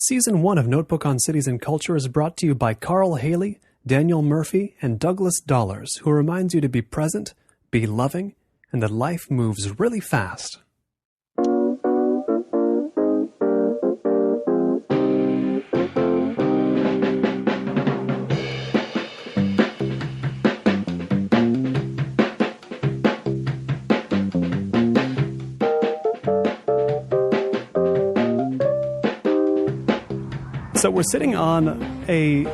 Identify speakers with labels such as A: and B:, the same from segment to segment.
A: Season 1 of Notebook on Cities and Culture is brought to you by Carl Haley, Daniel Murphy, and Douglas Dollars, who reminds you to be present, be loving, and that life moves really fast. So we're sitting on a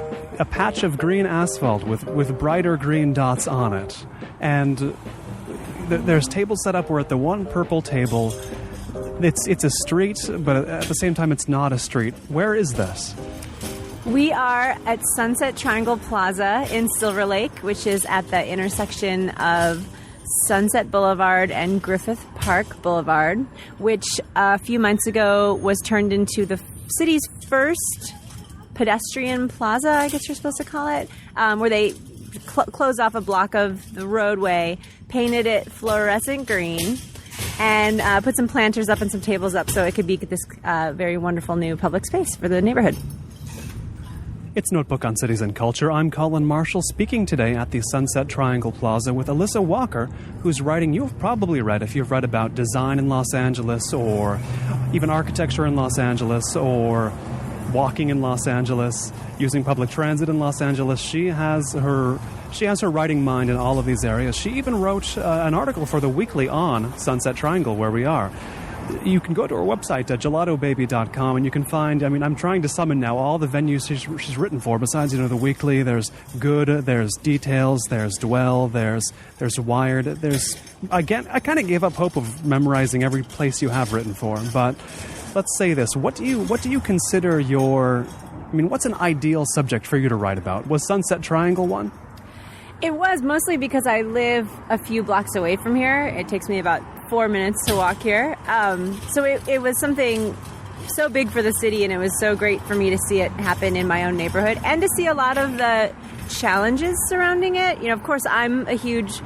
A: patch of green asphalt with brighter green dots on it. And there's tables set up. We're at the one purple table. It's a street, but at the same time it's not a street. Where is this?
B: We are at Sunset Triangle Plaza in Silver Lake, which is at the intersection of Sunset Boulevard and Griffith Park Boulevard, which a few months ago was turned into the city's first pedestrian plaza, I guess you're supposed to call it, where they closed off a block of the roadway, painted it fluorescent green, and put some planters up and some tables up so it could be this very wonderful new public space for the neighborhood.
A: It's Notebook on Cities and Culture. I'm Colin Marshall, speaking today at the Sunset Triangle Plaza with Alissa Walker, whose writing you've probably read if you've read about design in Los Angeles or even architecture in Los Angeles or walking in Los Angeles, using public transit in Los Angeles. She has her writing mind in all of these areas. She even wrote an article for The Weekly on Sunset Triangle, where we are. You can go to her website at gelatobaby.com and you can find, I'm trying to summon now all the venues she's written for. Besides, The Weekly, there's Good, there's Details, there's Dwell, there's Wired, I kind of gave up hope of memorizing every place you have written for. But let's say this, what do you consider what's an ideal subject for you to write about? Was Sunset Triangle one?
B: It was, mostly because I live a few blocks away from here. It takes me about 4 minutes to walk here. So it was something so big for the city, and it was so great for me to see it happen in my own neighborhood and to see a lot of the challenges surrounding it. Of course, I'm a huge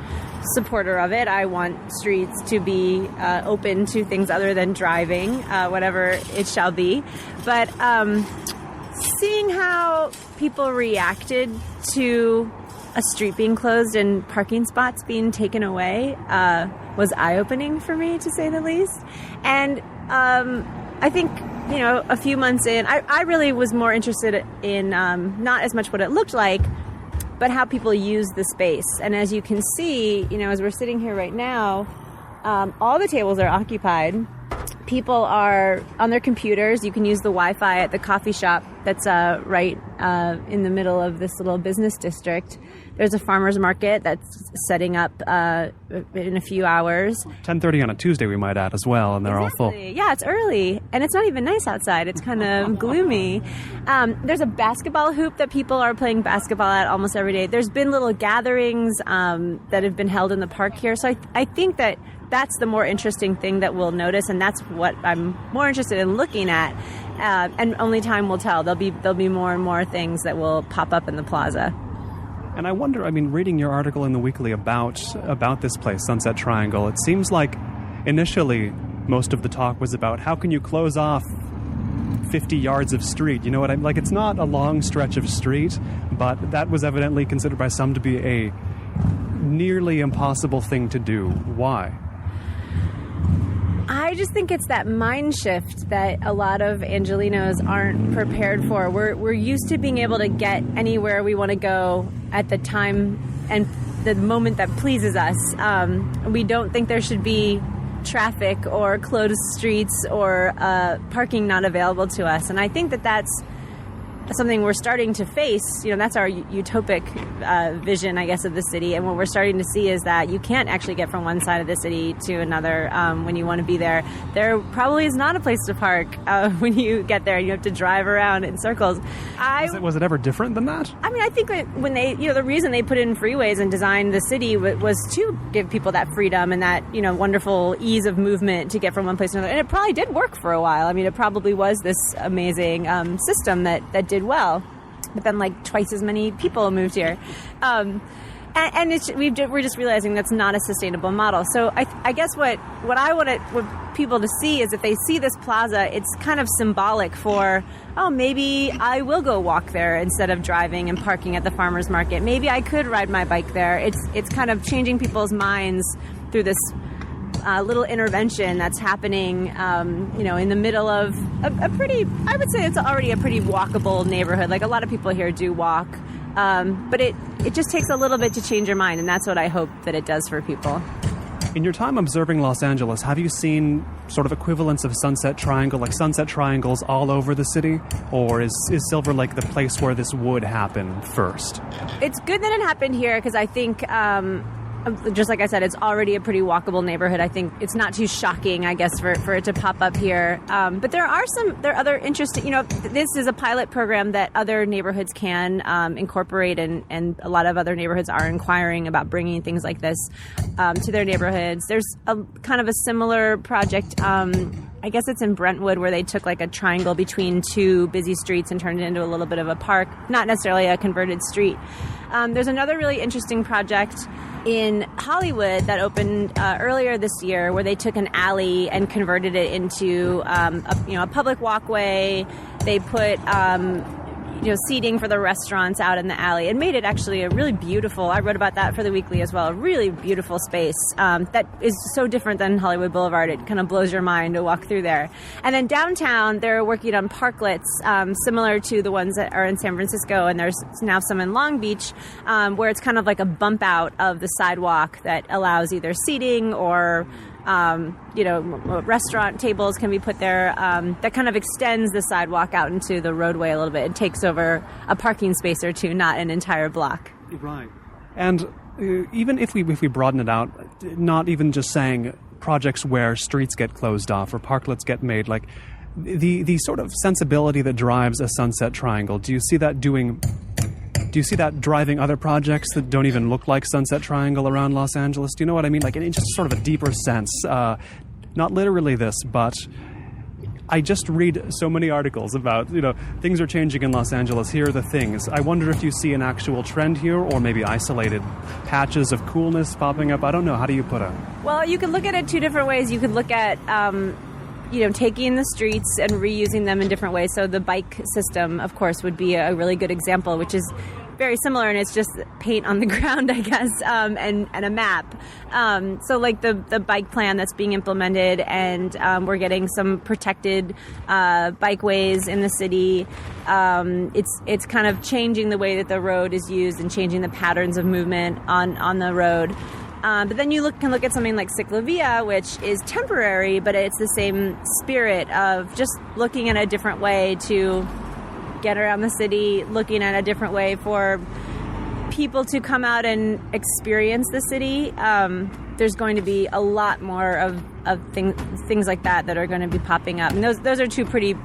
B: supporter of it. I want streets to be open to things other than driving, whatever it shall be. But seeing how people reacted to a street being closed and parking spots being taken away was eye-opening for me, to say the least. And I think, a few months in, I really was more interested in not as much what it looked like, but how people use the space. And as you can see, as we're sitting here right now, all the tables are occupied. People are on their computers. You can use the Wi-Fi at the coffee shop that's right in the middle of this little business district. There's a farmer's market that's setting up in a few hours.
A: 10:30 on a Tuesday, we might add, as well, and they're
B: Exactly.
A: all full.
B: Yeah, it's early, and it's not even nice outside. It's kind of gloomy. There's a basketball hoop that people are playing basketball at almost every day. There's been little gatherings that have been held in the park here. So I think that's the more interesting thing that we'll notice, and that's what I'm more interested in looking at. And only time will tell. There'll be more and more things that will pop up in the plaza.
A: And I wonder, reading your article in The Weekly about this place, Sunset Triangle, it seems like initially most of the talk was about how can you close off 50 yards of street. You know what like? It's not a long stretch of street, but that was evidently considered by some to be a nearly impossible thing to do. Why?
B: I just think it's that mind shift that a lot of Angelenos aren't prepared for. We're used to being able to get anywhere we want to go at the time and the moment that pleases us. We don't think there should be traffic or closed streets or parking not available to us. And I think that's something we're starting to face. That's our utopic vision, I guess, of the city. And what we're starting to see is that you can't actually get from one side of the city to another when you want to be there. There probably is not a place to park when you get there. You have to drive around in circles.
A: Was it ever different than that?
B: I think that when they, the reason they put in freeways and designed the city was to give people that freedom and that, wonderful ease of movement to get from one place to another. And it probably did work for a while. It probably was this amazing system that did well, but then twice as many people moved here. And we're just realizing that's not a sustainable model. So I guess what I want people to see is if they see this plaza, it's kind of symbolic for, oh, maybe I will go walk there instead of driving and parking at the farmer's market. Maybe I could ride my bike there. It's kind of changing people's minds through this little intervention that's happening, in the middle of I would say it's already a pretty walkable neighborhood. Like a lot of people here do walk. But it just takes a little bit to change your mind, and that's what I hope that it does for people.
A: In your time observing Los Angeles, have you seen sort of equivalents of Sunset Triangle, like Sunset Triangles all over the city? Or is Silver Lake the place where this would happen first?
B: It's good that it happened here because I think, just like I said, it's already a pretty walkable neighborhood. I think it's not too shocking, I guess, for it to pop up here. But there are other interesting, this is a pilot program that other neighborhoods can incorporate, and a lot of other neighborhoods are inquiring about bringing things like this to their neighborhoods. There's a kind of a similar project, I guess it's in Brentwood, where they took like a triangle between two busy streets and turned it into a little bit of a park, not necessarily a converted street. There's another really interesting project in Hollywood that opened earlier this year, where they took an alley and converted it into a public walkway. They put seating for the restaurants out in the alley, and made it actually a really beautiful. I wrote about that for the Weekly as well. A really beautiful space that is so different than Hollywood Boulevard. It kind of blows your mind to walk through there. And then downtown, they're working on parklets similar to the ones that are in San Francisco, and there's now some in Long Beach, where it's kind of like a bump out of the sidewalk that allows either seating or restaurant tables can be put there. That kind of extends the sidewalk out into the roadway a little bit. It takes over a parking space or two, not an entire block.
A: Right. And even if we broaden it out, not even just saying projects where streets get closed off or parklets get made, like the sort of sensibility that drives a Sunset Triangle, do you see that driving other projects that don't even look like Sunset Triangle around Los Angeles? Do you know what I mean? Like in just sort of a deeper sense. Not literally this, but I just read so many articles about, things are changing in Los Angeles. Here are the things. I wonder if you see an actual trend here, or maybe isolated patches of coolness popping up. I don't know. How do you put it?
B: Well, you could look at it two different ways. You could look at taking the streets and reusing them in different ways. So the bike system, of course, would be a really good example, which is very similar, and it's just paint on the ground, I guess, and a map. So like the bike plan that's being implemented, and we're getting some protected bikeways in the city. It's kind of changing the way that the road is used and changing the patterns of movement on the road. But then you can look at something like Ciclovia, which is temporary, but it's the same spirit of just looking at a different way to get around the city, looking at a different way for people to come out and experience the city. There's going to be a lot more of things like that are going to be popping up. And those are two pretty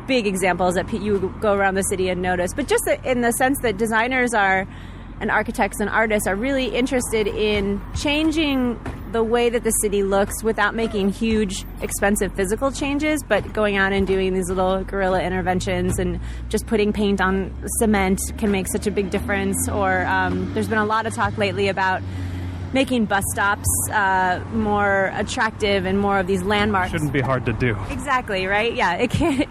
B: big examples that you go around the city and notice. But just in the sense that designers and architects and artists are really interested in changing the way that the city looks without making huge, expensive physical changes, but going out and doing these little guerrilla interventions, and just putting paint on cement can make such a big difference. Or there's been a lot of talk lately about making bus stops more attractive and more of these landmarks.
A: Shouldn't be hard to do.
B: Exactly, right? Yeah, it can't.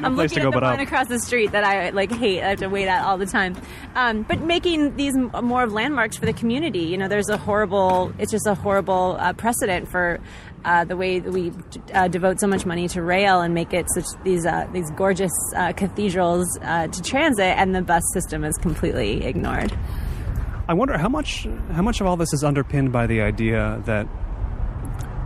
B: I'm looking at the one across the street that I hate. I have to wait at all the time. But making these more of landmarks for the community. There's it's just a horrible precedent for the way that we devote so much money to rail and make it these gorgeous cathedrals to transit, and the bus system is completely ignored.
A: I wonder how much of all this is underpinned by the idea that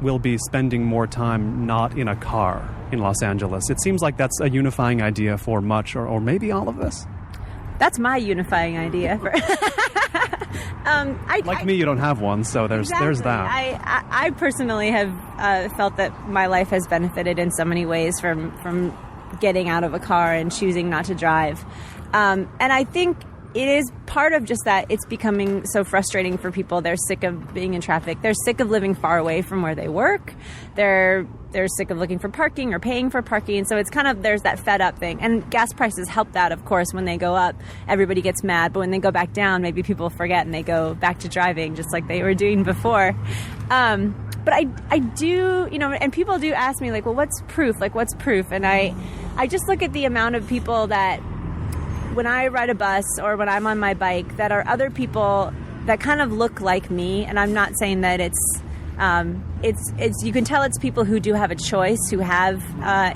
A: we'll be spending more time not in a car in Los Angeles. It seems like that's a unifying idea for much, or maybe all of this.
B: That's my unifying idea.
A: Me, you don't have one, so there's that.
B: I personally have felt that my life has benefited in so many ways from getting out of a car and choosing not to drive. And I think it is part of just that it's becoming so frustrating for people. They're sick of being in traffic. They're sick of living far away from where they work. They're sick of looking for parking or paying for parking. So it's kind of, there's that fed up thing. And gas prices help that, of course. When they go up, everybody gets mad. But when they go back down, maybe people forget and they go back to driving just like they were doing before. But I do, and people do ask me, like, well, what's proof? Like, what's proof? And I just look at the amount of people that, when I ride a bus or when I'm on my bike, that are other people that kind of look like me. And I'm not saying that it's you can tell it's people who do have a choice, who have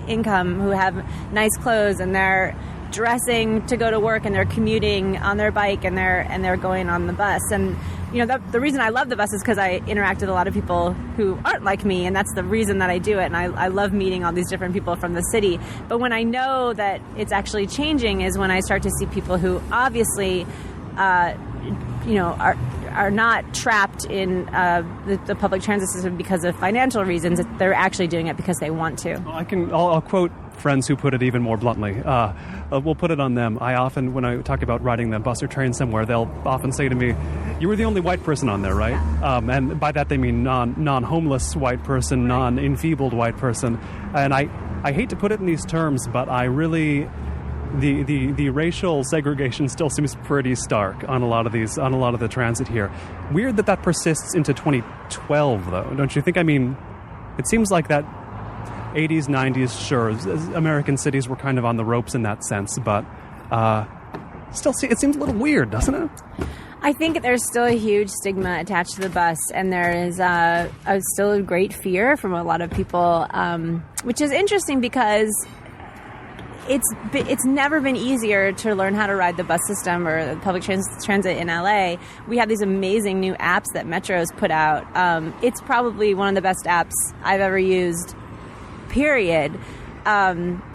B: income, who have nice clothes, and they're dressing to go to work, and they're commuting on their bike, and they're going on the bus. And the reason I love the bus is because I interact with a lot of people who aren't like me, and that's the reason that I do it. And I love meeting all these different people from the city. But when I know that it's actually changing is when I start to see people who obviously, are not trapped in the public transit system because of financial reasons. They're actually doing it because they want to.
A: I'll quote friends who put it even more bluntly. We'll put it on them. I often, when I talk about riding the bus or train somewhere, they'll often say to me, "You were the only white person on there, right?" Yeah. And by that they mean non-homeless white person, non-enfeebled white person. And I hate to put it in these terms, but I really... The racial segregation still seems pretty stark on a lot of the transit here. Weird that persists into 2012, though, don't you think? I mean, it seems like that 80s, 90s, sure, American cities were kind of on the ropes in that sense, but still, it seems a little weird, doesn't it?
B: I think there's still a huge stigma attached to the bus, and there is still a great fear from a lot of people, which is interesting because it's never been easier to learn how to ride the bus system or the public transit in LA. We have these amazing new apps that Metro's put out. It's probably one of the best apps I've ever used, period.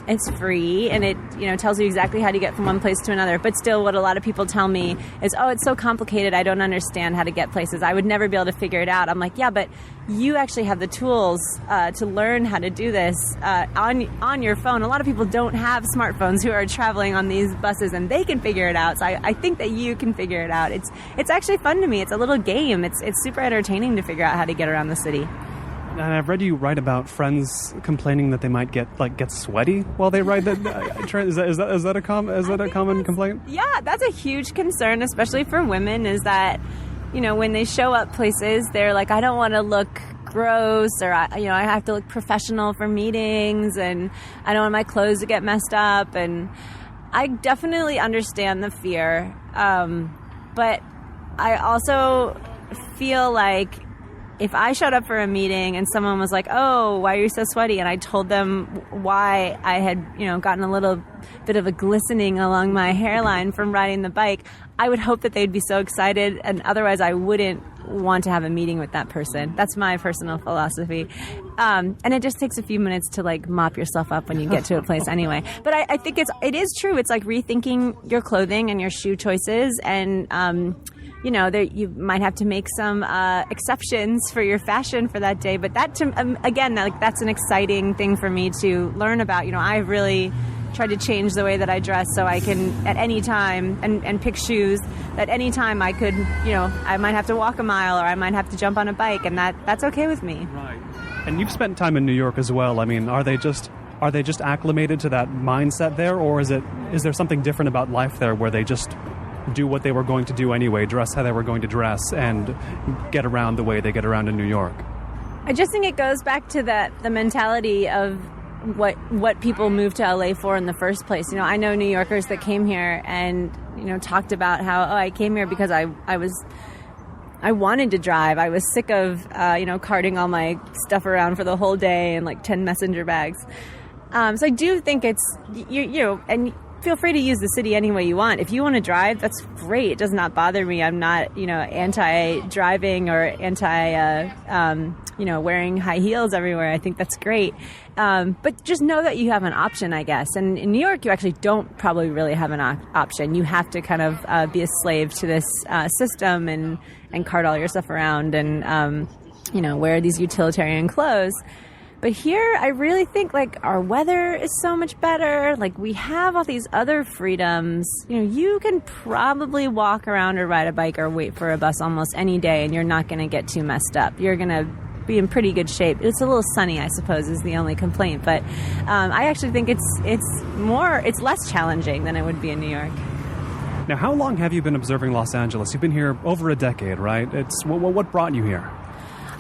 B: It's free, and it tells you exactly how to get from one place to another. But still, what a lot of people tell me is, "Oh, it's so complicated. I don't understand how to get places. I would never be able to figure it out." I'm like, "Yeah, but you actually have the tools to learn how to do this on your phone." A lot of people don't have smartphones who are traveling on these buses, and they can figure it out. So I think that you can figure it out. It's actually fun to me. It's a little game. It's super entertaining to figure out how to get around the city.
A: And I've read you write about friends complaining that they might get sweaty while they ride the train. Is that a common complaint? Yeah,
B: that's a huge concern, especially for women. Is that when they show up places, they're like, I don't want to look gross, or I have to look professional for meetings, and I don't want my clothes to get messed up. And I definitely understand the fear, but I also feel like, if I showed up for a meeting and someone was like, "Oh, why are you so sweaty?" and I told them why I had, gotten a little bit of a glistening along my hairline from riding the bike, I would hope that they'd be so excited, and otherwise I wouldn't want to have a meeting with that person. That's my personal philosophy. And it just takes a few minutes to mop yourself up when you get to a place anyway. But I think it is true. It's like rethinking your clothing and your shoe choices, and you might have to make some exceptions for your fashion for that day. But that, again, that's an exciting thing for me to learn about. I really tried to change the way that I dress so I can, at any time, and pick shoes that any time I could, I might have to walk a mile, or I might have to jump on a bike, and that's okay with me.
A: Right. And you've spent time in New York as well. I mean, are they just acclimated to that mindset there, or is there something different about life there where they just do what they were going to do anyway, dress how they were going to dress, and get around the way they get around in New York?
B: I just think it goes back to the mentality of what people moved to LA for in the first place. I know New Yorkers that came here and talked about how, I came here because I wanted to drive. I was sick of carting all my stuff around for the whole day and 10 messenger bags. So I do think it's and feel free to use the city any way you want. If you want to drive, that's great. It does not bother me. I'm not, anti-driving or wearing high heels everywhere. I think that's great. But just know that you have an option, I guess. And in New York, you actually don't probably really have an option. You have to kind of be a slave to this system and cart all your stuff around and, wear these utilitarian clothes. But here, I really think, like, our weather is so much better. Like, we have all these other freedoms. You know, you can probably walk around or ride a bike or wait for a bus almost any day, and you're not going to get too messed up. You're going to be in pretty good shape. It's a little sunny, I suppose, is the only complaint. But I actually think it's less challenging than it would be in New York.
A: Now, how long have you been observing Los Angeles? You've been here over a decade, right? What brought you here?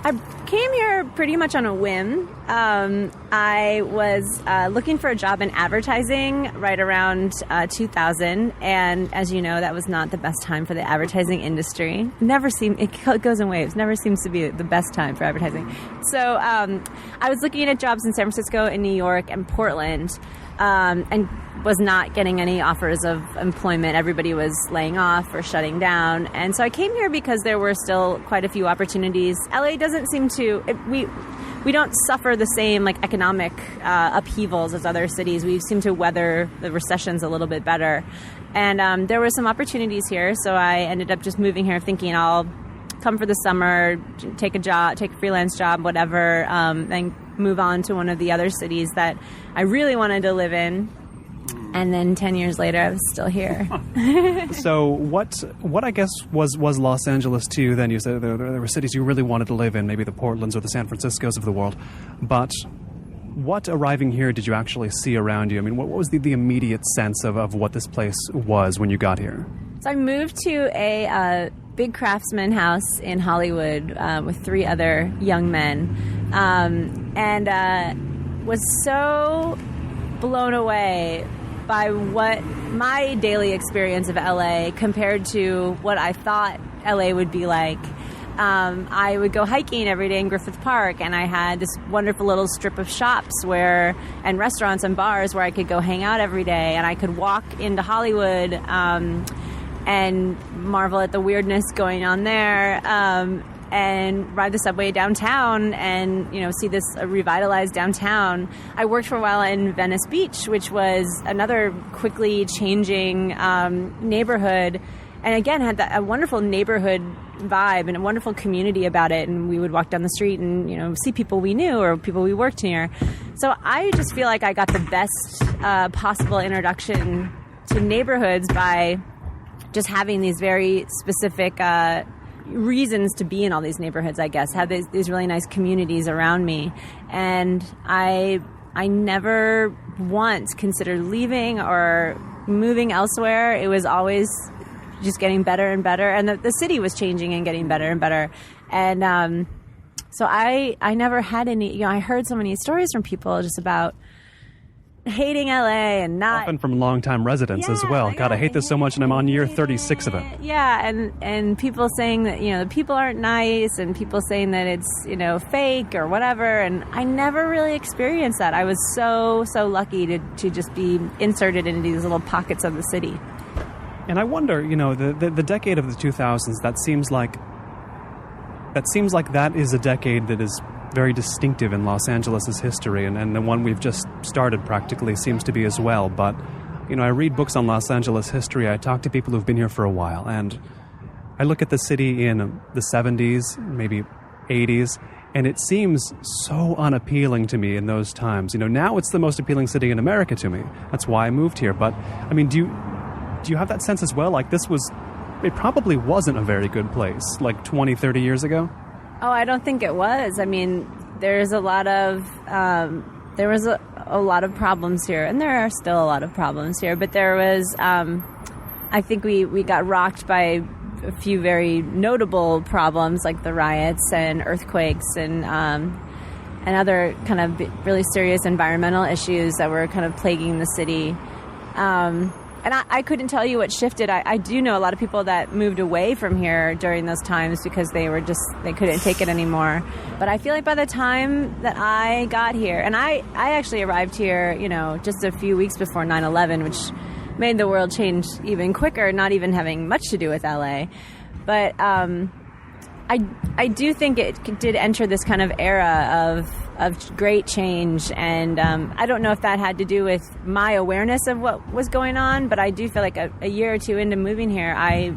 B: I came here pretty much on a whim. I was looking for a job in advertising right around 2000, and as you know, that was not the best time for the advertising industry. It goes in waves. Never seems to be the best time for advertising. So I was looking at jobs in San Francisco, in New York, and Portland, and was not getting any offers of employment. Everybody was laying off or shutting down. And so I came here because there were still quite a few opportunities. LA doesn't seem to, we don't suffer the same like economic upheavals as other cities. We seem to weather the recessions a little bit better. And there were some opportunities here. So I ended up just moving here thinking I'll come for the summer, take a freelance job, whatever, and move on to one of the other cities that I really wanted to live in. And then 10 years later, I was still here.
A: So what I guess was Los Angeles to you then? You said there were cities you really wanted to live in, maybe the Portlands or the San Franciscos of the world. But what arriving here did you actually see around you? I mean, what was the immediate sense of what this place was when you got here?
B: So I moved to a big craftsman house in Hollywood with 3 other young men, and was so blown away by what my daily experience of LA compared to what I thought LA would be like. I would go hiking every day in Griffith Park, and I had this wonderful little strip of shops and restaurants and bars where I could go hang out every day, and I could walk into Hollywood and marvel at the weirdness going on there, and ride the subway downtown and, see this revitalized downtown. I worked for a while in Venice Beach, which was another quickly changing neighborhood, and again had a wonderful neighborhood vibe and a wonderful community about it. And we would walk down the street and, see people we knew or people we worked near. So I just feel like I got the best possible introduction to neighborhoods by just having these very specific reasons to be in all these neighborhoods, I guess, have these really nice communities around me. And I never once considered leaving or moving elsewhere. It was always just getting better and better. And the city was changing and getting better and better. And so I never had any, I heard so many stories from people just about hating LA and not...
A: Often from longtime residents as well. God, I hate this so much, and I'm on year 36 of it.
B: Yeah, and people saying that, the people aren't nice, and people saying that it's, fake or whatever, and I never really experienced that. I was so lucky to just be inserted into these little pockets of the city.
A: And I wonder, the decade of the 2000s, that seems like that is a decade that is very distinctive in Los Angeles' history, and the one we've just started practically seems to be as well. But, I read books on Los Angeles history, I talk to people who've been here for a while, and I look at the city in the 70s, maybe 80s, and it seems so unappealing to me in those times. Now it's the most appealing city in America to me. That's why I moved here. But, I mean, do you have that sense as well? Like, it probably wasn't a very good place, like 20, 30 years ago?
B: Oh, I don't think it was. I mean, there's a lot of there was a lot of problems here, and there are still a lot of problems here. But there was, I think we got rocked by a few very notable problems like the riots and earthquakes and other kind of really serious environmental issues that were kind of plaguing the city. And I couldn't tell you what shifted. I do know a lot of people that moved away from here during those times because they couldn't take it anymore. But I feel like by the time that I got here, and I actually arrived here, just a few weeks before 9/11, which made the world change even quicker, not even having much to do with LA. But I do think it did enter this kind of era of great change, and I don't know if that had to do with my awareness of what was going on, but I do feel like a year or two into moving here, I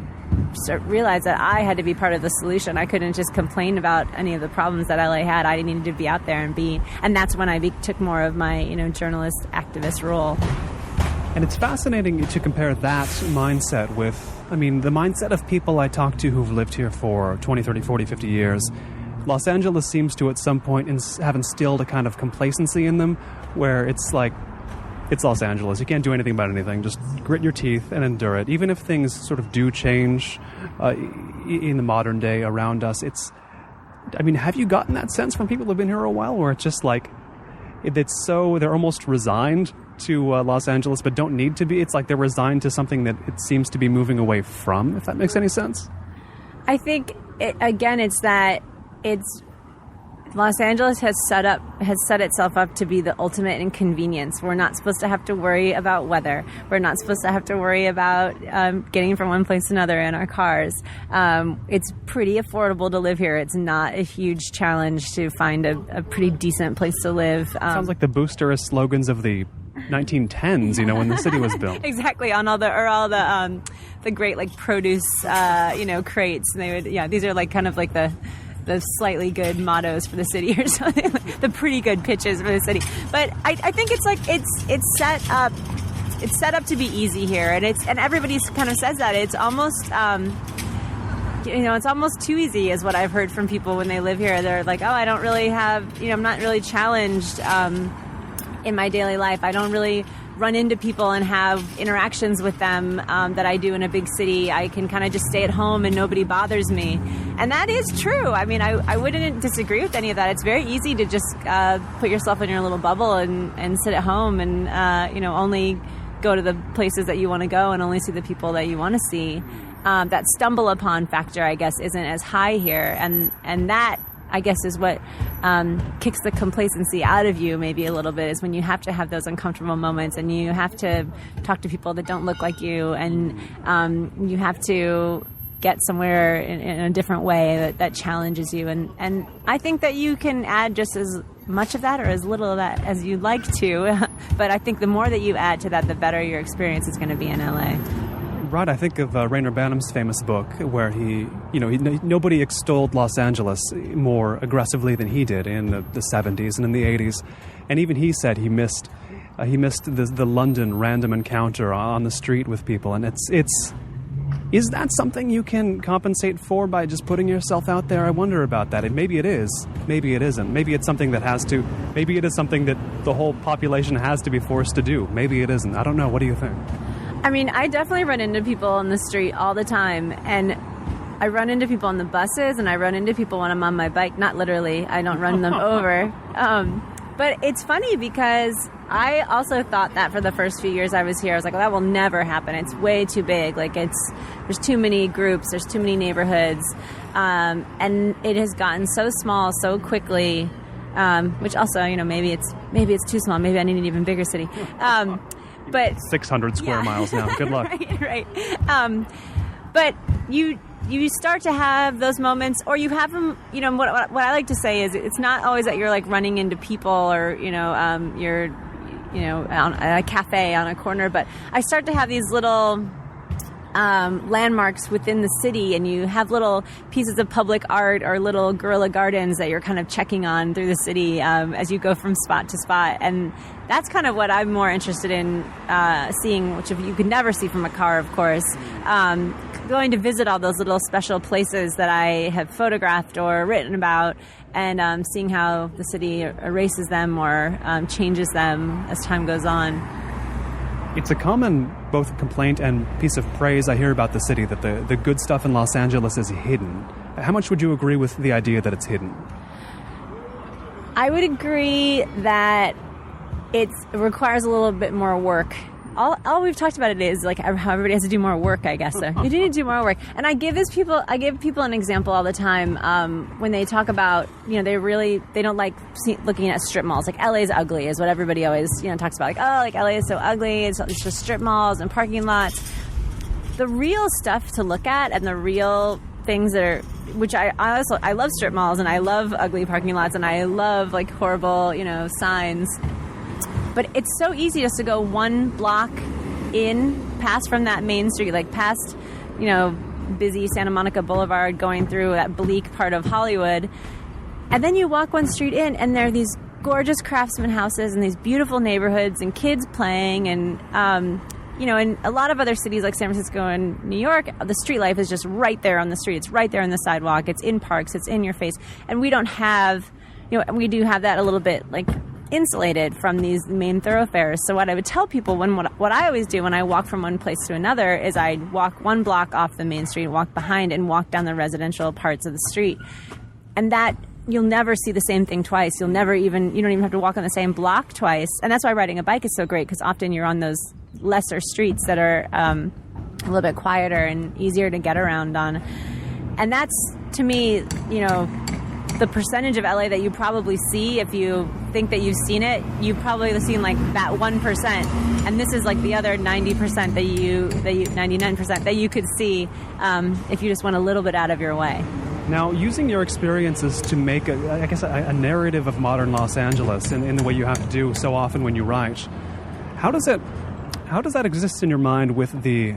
B: realized that I had to be part of the solution. I couldn't just complain about any of the problems that LA had. I needed to be out there and that's when I took more of my, journalist activist role.
A: And it's fascinating to compare that mindset with, the mindset of people I talk to who've lived here for 20, 30, 40, 50 years. Los Angeles seems to, at some point, have instilled a kind of complacency in them where it's like, it's Los Angeles. You can't do anything about anything. Just grit your teeth and endure it. Even if things sort of do change in the modern day around us, have you gotten that sense from people who've been here a while where it's just like, they're almost resigned to Los Angeles but don't need to be? It's like they're resigned to something that it seems to be moving away from, if that makes any sense?
B: I think, Los Angeles has set itself up to be the ultimate inconvenience. We're not supposed to have to worry about weather. We're not supposed to have to worry about getting from one place to another in our cars. It's pretty affordable to live here. It's not a huge challenge to find a pretty decent place to live.
A: Sounds like the boosterist slogans of the 1910s, when the city was built.
B: Exactly, on all the great produce crates. And they would, these are kind of like the slightly good mottos for the city or something, the pretty good pitches for the city. But I think it's set up to be easy here, and everybody kind of says that it's almost it's almost too easy, is what I've heard from people when they live here. They're like, oh, I don't really have, I'm not really challenged in my daily life. I don't really run into people and have interactions with them that I do in a big city. I can kind of just stay at home and nobody bothers me. And that is true. I wouldn't disagree with any of that. It's very easy to just put yourself in your little bubble and sit at home and, only go to the places that you want to go and only see the people that you want to see. That stumble upon factor, I guess, isn't as high here. And that, I guess, is what kicks the complacency out of you maybe a little bit, is when you have to have those uncomfortable moments and you have to talk to people that don't look like you, and you have to get somewhere in a different way that challenges you. And I think that you can add just as much of that or as little of that as you'd like to. But I think the more that you add to that, the better your experience is going to be in LA.
A: Right, I think of Rainer Banham's famous book where nobody extolled Los Angeles more aggressively than he did in the 70s and in the 80s. And even he said he missed the London random encounter on the street with people. And is that something you can compensate for by just putting yourself out there? I wonder about that. Maybe it is. Maybe it isn't. Maybe it's something maybe it is something that the whole population has to be forced to do. Maybe it isn't. I don't know. What do you think?
B: I definitely run into people on the street all the time, and I run into people on the buses, and I run into people when I'm on my bike. Not literally. I don't run them over. But it's funny because I also thought that for the first few years I was here. I was like, well, that will never happen. It's way too big. There's too many groups. There's too many neighborhoods. And it has gotten so small so quickly, which also, maybe it's too small. Maybe I need an even bigger city. But
A: 600 square miles now. Good luck.
B: Right. But you start to have those moments, or you have them. What I like to say is, it's not always that you're running into people, or you're on a cafe on a corner. But I start to have these little landmarks within the city, and you have little pieces of public art or little guerrilla gardens that you're kind of checking on through the city as you go from spot to spot. And that's kind of what I'm more interested in seeing, which you could never see from a car, of course. Going to visit all those little special places that I have photographed or written about, and seeing how the city erases them or changes them as time goes on.
A: It's a common both complaint and piece of praise I hear about the city, that the good stuff in Los Angeles is hidden. How much would you agree with the idea that it's hidden?
B: I would agree that it requires a little bit more work. All we've talked about it is how everybody has to do more work, I guess. So you need to do more work. And I give people an example all the time when they talk about, they don't like looking at strip malls. LA's ugly is what everybody always, talks about. LA is so ugly. It's just strip malls and parking lots. The real stuff to look at, and the real things that are, which I love strip malls, and I love ugly parking lots, and I love horrible, signs. But it's so easy just to go one block past from that main street, past, busy Santa Monica Boulevard going through that bleak part of Hollywood. And then you walk one street in, and there are these gorgeous craftsman houses and these beautiful neighborhoods and kids playing. And, in a lot of other cities like San Francisco and New York, the street life is just right there on the street. It's right there on the sidewalk. It's in parks. It's in your face. And we don't have, we do have that a little bit like insulated from these main thoroughfares. So what I would tell people what I always do when I walk from one place to another is I walk one block off the main street, walk behind, and walk down the residential parts of the street. And that you'll never see the same thing twice. You don't even have to walk on the same block twice. And that's why riding a bike is so great, because often you're on those lesser streets that are a little bit quieter and easier to get around on. And that's, to me, the percentage of LA that you probably see, if you think that you've seen it, you've probably seen like that 1%. And this is like the other 90% 99% that you could see if you just went a little bit out of your way.
A: Now, using your experiences to make, a narrative of modern Los Angeles in the way you have to do so often when you write, how does that exist in your mind with the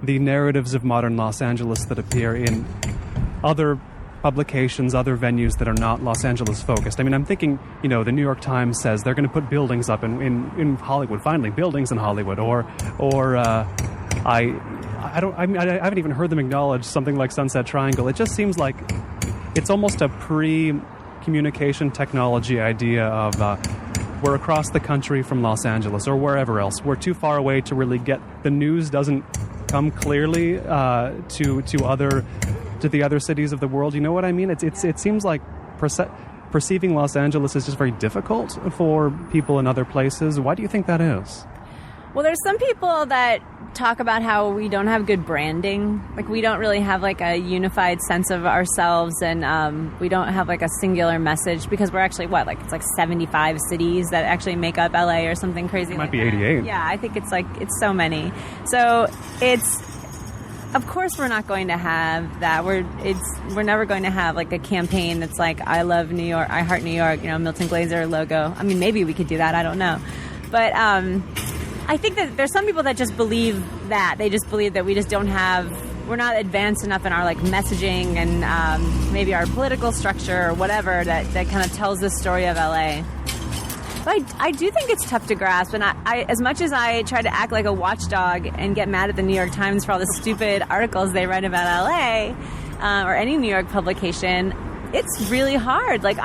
A: narratives of modern Los Angeles that appear in other publications, other venues that are not Los Angeles focused? I mean, I'm thinking, the New York Times says they're going to put buildings up in Hollywood, finally, buildings in Hollywood, I haven't even heard them acknowledge something like Sunset Triangle. It just seems like it's almost a pre-communication technology idea of we're across the country from Los Angeles or wherever else. We're too far away to really get the news. Doesn't come clearly to the other cities of the world. You know what I mean? It seems like perceiving Los Angeles is just very difficult for people in other places. Why do you think that is?
B: Well, there's some people that talk about how we don't have good branding. Like, we don't really have like a unified sense of ourselves, and we don't have like a singular message, because we're actually it's like 75 cities that actually make up LA or something crazy.
A: It might be 88.
B: Yeah, I think it's so many. So of course we're not going to have that. We're never going to have like a campaign that's like, I love New York, I heart New York, Milton Glaser logo. I mean, maybe we could do that, I don't know. But I think that there's some people that just believe that. They just believe that we're not advanced enough in our like messaging and maybe our political structure or whatever that kind of tells the story of LA. But I do think it's tough to grasp, and I as much as I try to act like a watchdog and get mad at the New York Times for all the stupid articles they write about LA or any New York publication, it's really hard. Like,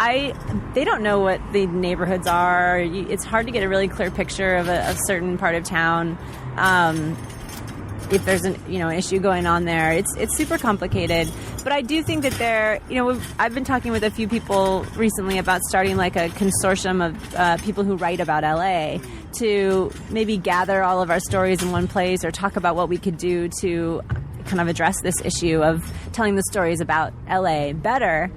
B: they don't know what the neighborhoods are. It's hard to get a really clear picture of a certain part of town. If there's an issue going on there, it's super complicated. But I do think that I've been talking with a few people recently about starting like a consortium of people who write about LA to maybe gather all of our stories in one place, or talk about what we could do to kind of address this issue of telling the stories about LA better.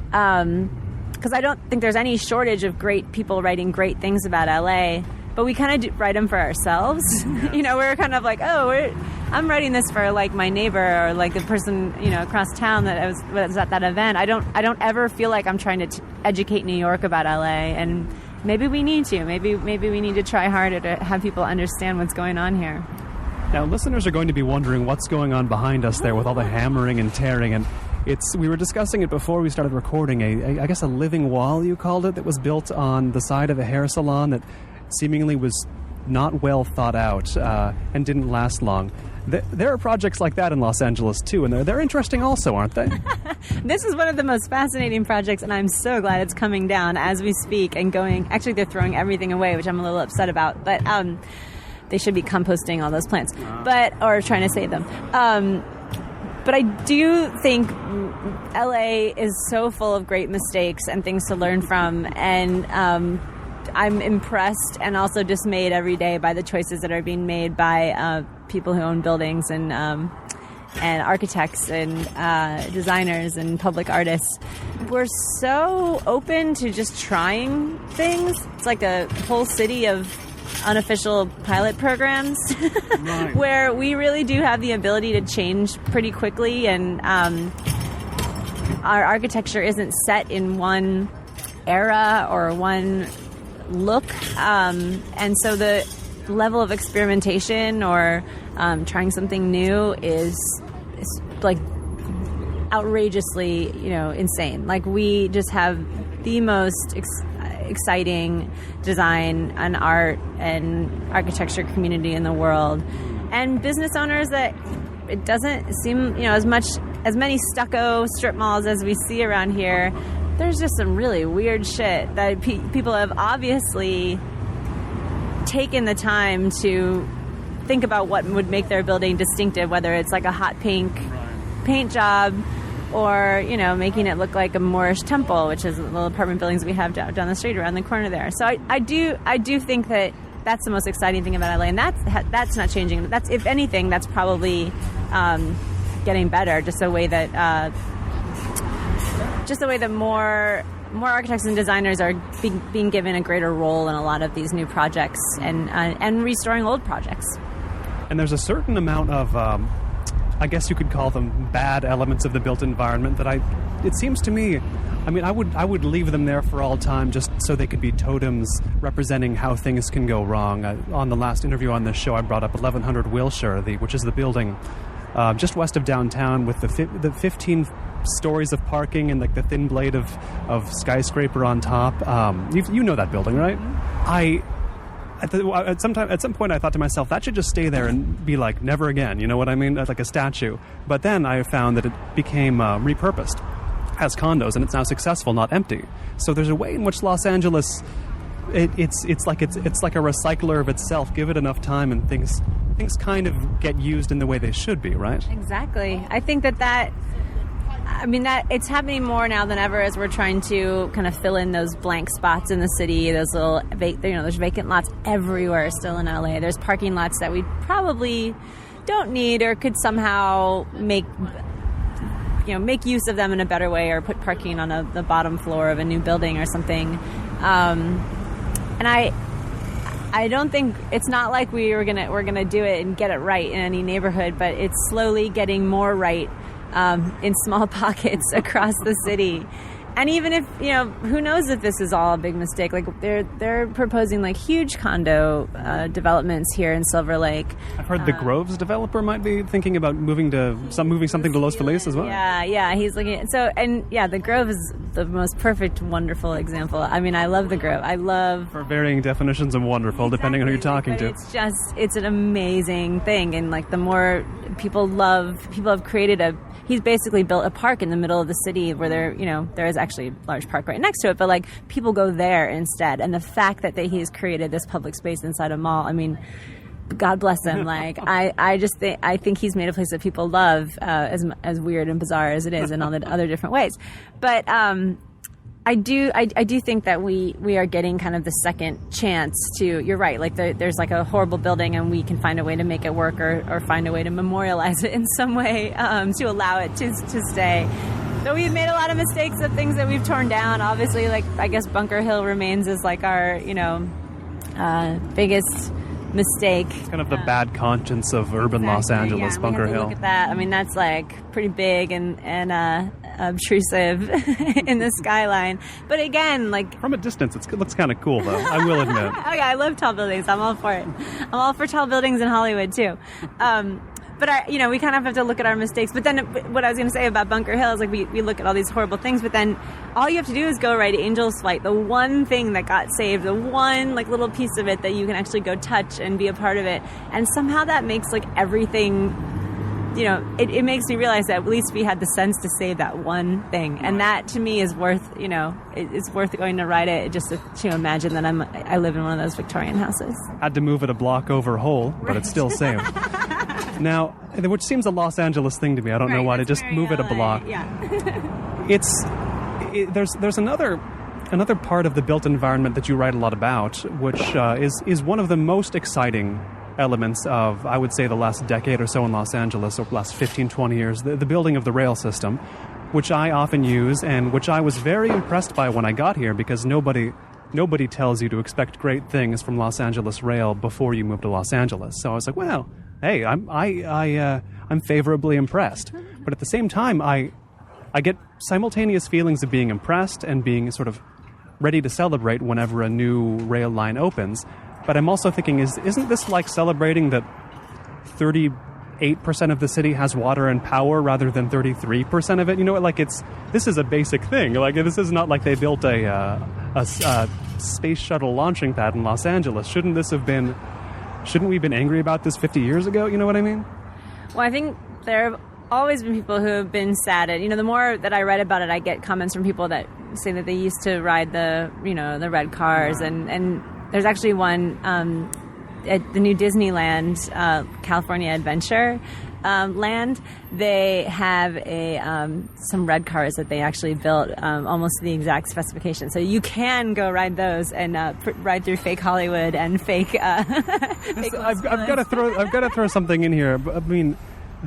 B: Because I don't think there's any shortage of great people writing great things about LA, but we kind of write them for ourselves. We're kind of like, I'm writing this for like my neighbor or like the person across town that was at that event. I don't ever feel like I'm trying to educate New York about LA, and maybe we need to. Maybe we need to try harder to have people understand what's going on here.
A: Now, listeners are going to be wondering what's going on behind us there with all the hammering and tearing, and we were discussing it before we started recording, I guess a living wall, you called it, that was built on the side of a hair salon that seemingly was not well thought out and didn't last long. There are projects like that in Los Angeles, too, and they're interesting also, aren't they?
B: This is one of the most fascinating projects, and I'm so glad it's coming down as we speak and going. Actually, they're throwing everything away, which I'm a little upset about, but they should be composting all those plants, or trying to save them. But I do think LA is so full of great mistakes and things to learn from, and I'm impressed and also dismayed every day by the choices that are being made by people who own buildings and architects and designers and public artists. We're so open to just trying things. It's like a whole city of unofficial pilot programs right. Where we really do have the ability to change pretty quickly, and our architecture isn't set in one era or one look, and so the level of experimentation or trying something new is like outrageously, insane. Like, we just have the most exciting design and art and architecture community in the world, and business owners that it doesn't seem, as many stucco strip malls as we see around here. There's just some really weird shit that people have obviously taken the time to think about what would make their building distinctive, whether it's like a hot pink paint job or, making it look like a Moorish temple, which is the little apartment buildings we have down the street around the corner there. So I do think that that's the most exciting thing about LA, and that's not changing. That's, if anything, that's probably getting better. Just the way that more architects and designers are being given a greater role in a lot of these new projects and restoring old projects.
A: And there's a certain amount of, I guess you could call them bad elements of the built environment that it seems to me, I would leave them there for all time just so they could be totems representing how things can go wrong. On the last interview on this show, I brought up 1100 Wilshire, which is the building just west of downtown with the 15 stories of parking and like the thin blade of skyscraper on top. You know that building, right? At some point I thought to myself, that should just stay there and be like never again, you know what I mean? Like a statue. But then I found that it became repurposed as condos, and it's now successful, not empty. So there's a way in which Los Angeles, it's like a recycler of itself. Give it enough time and things kind of get used in the way they should be, right?
B: Exactly. I think that it's happening more now than ever as we're trying to kind of fill in those blank spots in the city. Those little, there's vacant lots everywhere still in LA. There's parking lots that we probably don't need or could somehow make use of them in a better way, or put parking on the bottom floor of a new building or something. And I don't think, it's not like we're gonna do it and get it right in any neighborhood, but it's slowly getting more right in small pockets across the city. And even if, who knows if this is all a big mistake. Like, they're proposing like huge condo developments here in Silver Lake.
A: I've heard the Groves developer might be thinking about moving something to Los Feliz as well.
B: Yeah, he's looking at, the Grove is the most perfect, wonderful example. I love the Grove. For
A: varying definitions of wonderful, exactly, depending on who you're talking to.
B: It's an amazing thing, and like the more people have created he's basically built a park in the middle of the city where there is actually a large park right next to it, but like people go there instead. And the fact that he's created this public space inside a mall, God bless him. Like, I think he's made a place that people love, as weird and bizarre as it is in all the other different ways. But I do think that we are getting kind of the second chance to, you're right, like there's like a horrible building and we can find a way to make it work or find a way to memorialize it in some way, to allow it to stay. So we've made a lot of mistakes of things that we've torn down. Obviously, like, I guess Bunker Hill remains as like our, biggest mistake. It's
A: kind of the bad conscience of urban Los Angeles, yeah, Bunker Hill.
B: Look at that. That's like pretty big and obtrusive in the skyline. But again, like,
A: from a distance, it looks kind of cool, though. I will admit.
B: Oh yeah, I love tall buildings. I'm all for it. I'm all for tall buildings in Hollywood too. But we kind of have to look at our mistakes. But then what I was going to say about Bunker Hill is like we look at all these horrible things, but then all you have to do is go ride Angel's Flight, the one thing that got saved, the one like little piece of it that you can actually go touch and be a part of it. And somehow that makes like everything, it makes me realize that at least we had the sense to save that one thing. And that to me is worth, it's worth going to ride it just to imagine that I live in one of those Victorian houses.
A: Had to move it a block over whole, but it's still saved. Now, which seems a Los Angeles thing to me. I don't know why, to just move it a block.
B: Yeah.
A: There's another part of the built environment that you write a lot about, which is one of the most exciting elements of, I would say, the last decade or so in Los Angeles, or last 15, 20 years, the building of the rail system, which I often use and which I was very impressed by when I got here, because nobody tells you to expect great things from Los Angeles Rail before you move to Los Angeles. So I was like, well, hey, I'm favorably impressed. But at the same time, I get simultaneous feelings of being impressed and being sort of ready to celebrate whenever a new rail line opens. But I'm also thinking, isn't this like celebrating that 30 8% of the city has water and power rather than 33% of it. You know, like this is a basic thing. Like this is not like they built a space shuttle launching pad in Los Angeles. Shouldn't we have been angry about this 50 years ago? You know what I mean?
B: Well, I think there have always been people who have been sad at, the more that I read about it, I get comments from people that say that they used to ride the red cars, and there's actually one at the new Disneyland, California Adventure land. They have some red cars that they actually built almost to the exact specification. So you can go ride those and ride through fake Hollywood and fake. fake
A: I've got to throw something in here. I mean,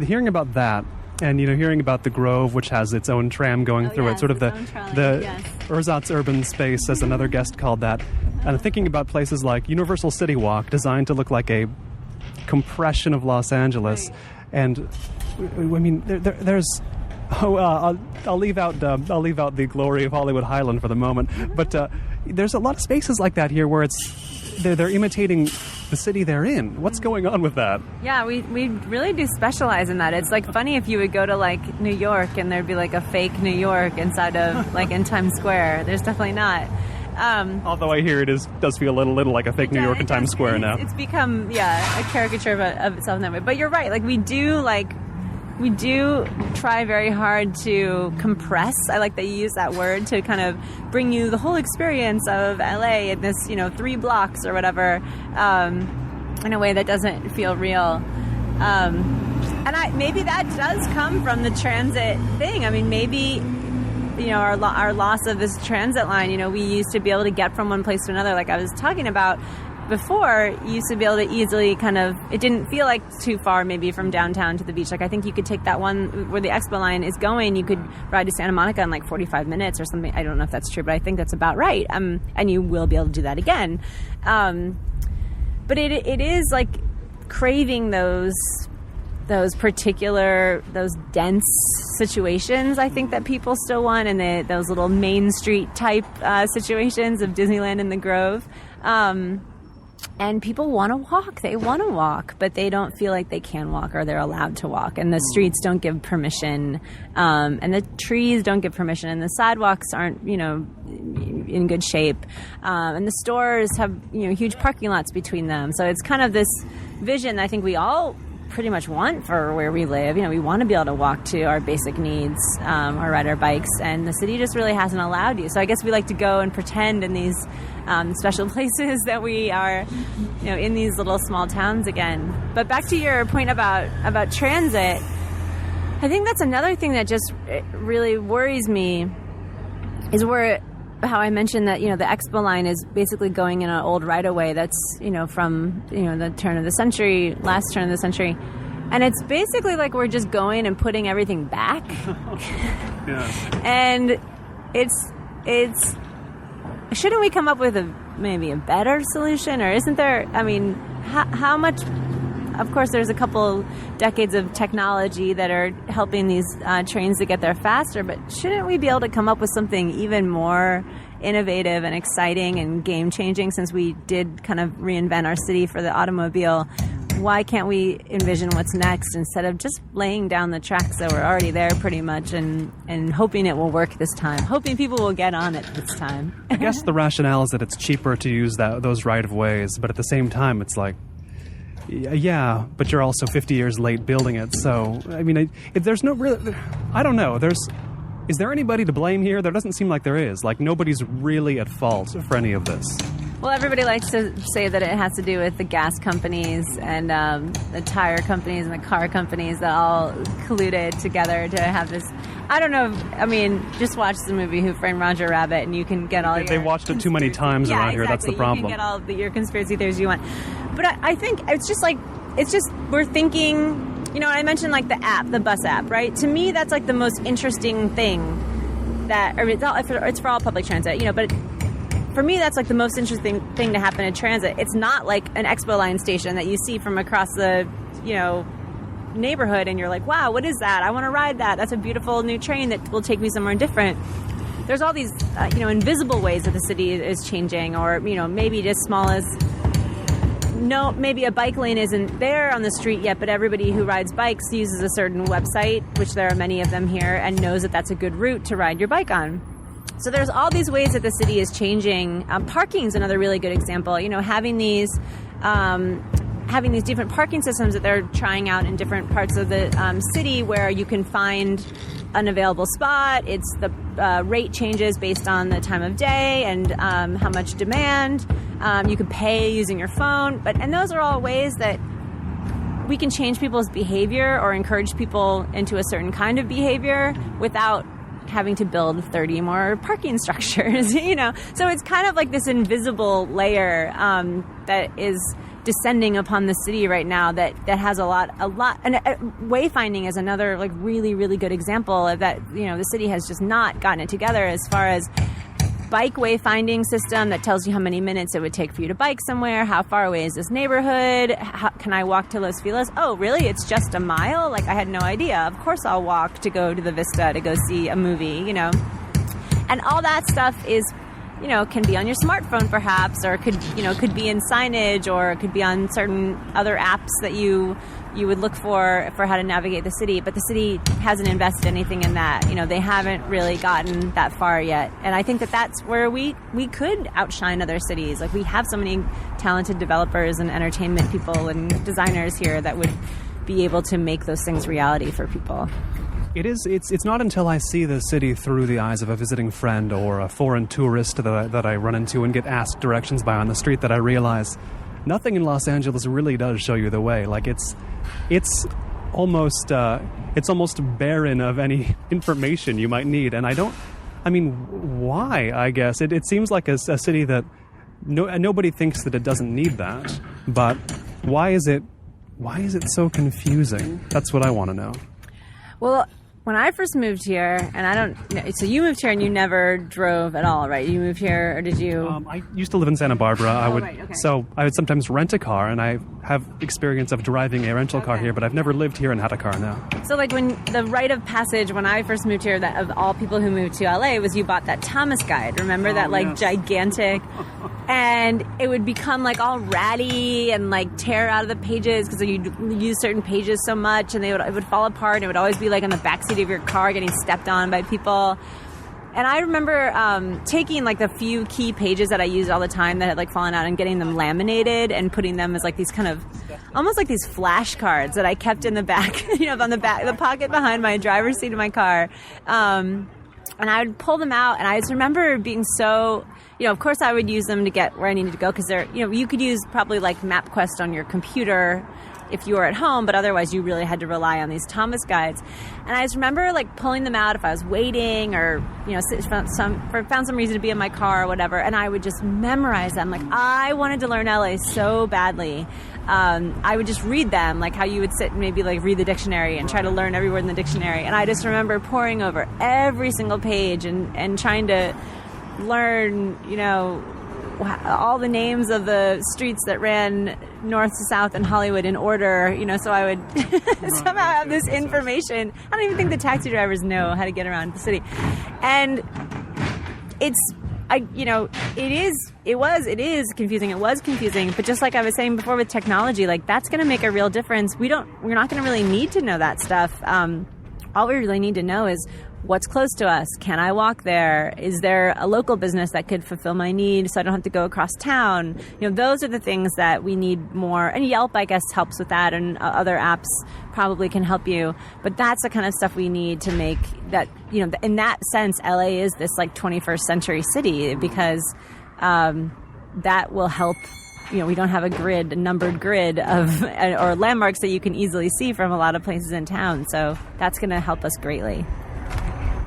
A: hearing about that. And, hearing about the Grove, which has its own tram going through it, sort of the ersatz urban space, as another guest called that. And thinking about places like Universal City Walk, designed to look like a compression of Los Angeles.
B: Right.
A: And, I mean, there's... I'll leave out the glory of Hollywood Highland for the moment. But there's a lot of spaces like that here where they're imitating the city they're in. What's going on with that? Yeah,
B: we really do specialize in that. It's like funny if you would go to like New York and there'd be like a fake New York inside of like in Times Square. There's definitely not.
A: Although I hear it does feel a little like a fake New York in Times Square now.
B: It's become a caricature of itself in that way. But you're right. Like we do try very hard to compress. I like that you use that word to kind of bring you the whole experience of LA in this, 3 blocks or whatever, in a way that doesn't feel real. And maybe that does come from the transit thing. I mean, maybe, our loss of this transit line, we used to be able to get from one place to another, like I was talking about before. You used to be able to easily it didn't feel like too far maybe from downtown to the beach. Like I think you could take that one where the Expo line is going, you could ride to Santa Monica in like 45 minutes or something. I don't know if that's true, but I think that's about right. And you will be able to do that again. But it is like craving those dense situations, I think, that people still want, and those little Main Street type situations of Disneyland and the Grove. And people want to walk. They want to walk, but they don't feel like they can walk or they're allowed to walk. And the streets don't give permission. And the trees don't give permission. And the sidewalks aren't, in good shape. And the stores have, huge parking lots between them. So it's kind of this vision that I think we all pretty much want for where we live. We want to be able to walk to our basic needs or ride our bikes. And the city just really hasn't allowed you. So I guess we like to go and pretend in these special places that we are, in these little small towns again. But back to your point about transit, I think that's another thing that just really worries me is how I mentioned that, the Expo line is basically going in an old right-of-way that's, from, the last turn of the century. And it's basically like we're just going and putting everything back.
A: Yeah.
B: And it's shouldn't we come up with maybe a better solution? Or isn't there, how much, of course, there's a couple decades of technology that are helping these trains to get there faster, but shouldn't we be able to come up with something even more innovative and exciting and game-changing, since we did kind of reinvent our city for the automobile? Why can't we envision what's next instead of just laying down the tracks that were already there pretty much and hoping it will work this time, hoping people will get on it this time?
A: I guess the rationale is that it's cheaper to use those right-of-ways, but at the same time it's like, yeah, but you're also 50 years late building it. So, there's no real... I don't know. Is there anybody to blame here? There doesn't seem like there is. Like, nobody's really at fault for any of this.
B: Well, everybody likes to say that it has to do with the gas companies and the tire companies and the car companies that all colluded together to have this... I don't know. Just watch the movie Who Framed Roger Rabbit and you can get all
A: They watched it too many times around here. That's the problem.
B: You can get all your conspiracy theories you want. But I think it's just we're thinking... I mentioned like the app, the bus app, right? To me, that's like the most interesting thing it's for all public transit, but for me, that's like the most interesting thing to happen in transit. It's not like an Expo line station that you see from across the, neighborhood and you're like, wow, what is that? I want to ride that. That's a beautiful new train that will take me somewhere different. There's all these, invisible ways that the city is changing, or, maybe just small as no, maybe a bike lane isn't there on the street yet, but everybody who rides bikes uses a certain website, which there are many of them here, and knows that that's a good route to ride your bike on. So there's all these ways that the city is changing. Parking is another really good example. Having these different parking systems that they're trying out in different parts of the city, where you can find an available spot. It's the rate changes based on the time of day and how much demand. You can pay using your phone, and those are all ways that we can change people's behavior or encourage people into a certain kind of behavior without having to build 30 more parking structures. So it's kind of like this invisible layer that is descending upon the city right now that has a lot, and wayfinding is another like really, really good example of that. The city has just not gotten it together as far as bike wayfinding system that tells you how many minutes it would take for you to bike somewhere, how far away is this neighborhood, how can I walk to Los Feliz? Oh, really? It's just a mile? Like, I had no idea. Of course I'll walk to go to the Vista to go see a movie, And all that stuff is, can be on your smartphone perhaps, or could be in signage, or it could be on certain other apps that you would look for how to navigate the city. But the city hasn't invested anything in that. They haven't really gotten that far yet. And I think that that's where we could outshine other cities. Like, we have so many talented developers and entertainment people and designers here that would be able to make those things reality for people.
A: It's not until I see the city through the eyes of a visiting friend or a foreign tourist that I run into and get asked directions by on the street that I realize nothing in Los Angeles really does show you the way. Like, it's almost barren of any information you might need. And why, I guess? It seems like a city that nobody thinks that it doesn't need that. But why is it so confusing? That's what I want to know.
B: Well, when I first moved here, and I don't know, so you moved here and you never drove at all, right? You moved here, or did you?
A: I used to live in Santa Barbara. So I would sometimes rent a car, and I have experience of driving a rental car here, but I've never lived here and had a car now.
B: So like when the rite of passage, when I first moved here, that of all people who moved to LA, was you bought that Thomas guide. Remember that yes. Gigantic, and it would become like all ratty and like tear out of the pages because you'd use certain pages so much, and it would fall apart, and it would always be like on the backseat of your car getting stepped on by people. And I remember taking like the few key pages that I used all the time that had like fallen out and getting them laminated and putting them as like these kind of almost like these flashcards that I kept in the back, on the pocket behind my driver's seat of my car. And I would pull them out, and I just remember being so, of course I would use them to get where I needed to go, because they're, you could use probably like MapQuest on your computer if you were at home, but otherwise you really had to rely on these Thomas guides. And I just remember like pulling them out if I was waiting, or found some reason to be in my car or whatever, and I would just memorize them. Like, I wanted to learn LA so badly. I would just read them, like how you would sit and maybe like read the dictionary and try to learn every word in the dictionary. And I just remember poring over every single page and trying to learn, all the names of the streets that ran north to south in Hollywood in order, so I would somehow have this information. I don't even think the taxi drivers know how to get around the city. And it is confusing. It was confusing, but just like I was saying before with technology, like that's going to make a real difference. We're not going to really need to know that stuff. All we really need to know is what's close to us. Can I walk there? Is there a local business that could fulfill my need so I don't have to go across town? Those are the things that we need more. And Yelp, I guess, helps with that, and other apps probably can help you. But that's the kind of stuff we need to make that, in that sense, LA is this like 21st century city, because that will help. We don't have a numbered grid of or landmarks that you can easily see from a lot of places in town. So that's going to help us greatly.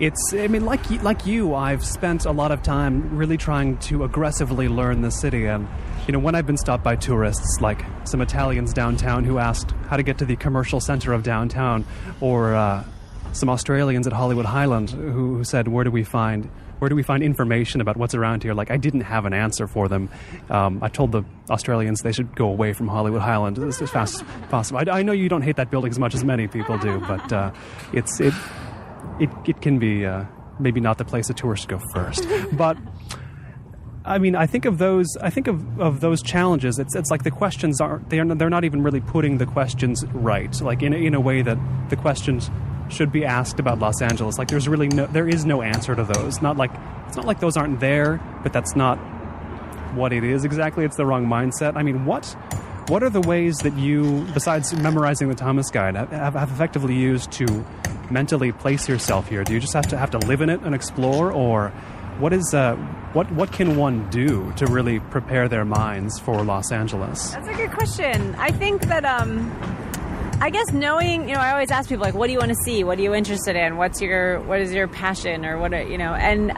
A: Like you, I've spent a lot of time really trying to aggressively learn the city. And, when I've been stopped by tourists, like some Italians downtown who asked how to get to the commercial center of downtown, or some Australians at Hollywood Highland who said, where do we find information about what's around here? Like, I didn't have an answer for them. I told the Australians they should go away from Hollywood Highland as fast as possible. I know you don't hate that building as much as many people do, but it can be maybe not the place a tourist go first. But I mean, I think of those. I think of those challenges. It's like the questions aren't. They're not even really putting the questions right. Like in a way that the questions should be asked about Los Angeles. Like there is no answer to those. It's not like those aren't there, but that's not what it is exactly. It's the wrong mindset. I mean, what are the ways that you, besides memorizing the Thomas Guide, have effectively used to mentally place yourself here? Do you just have to live in it and explore, or what can one do to really prepare their minds for Los Angeles?
B: That's a good question. I think that I guess knowing, I always ask people, like, what do you want to see? What are you interested in? What is your passion, or what, and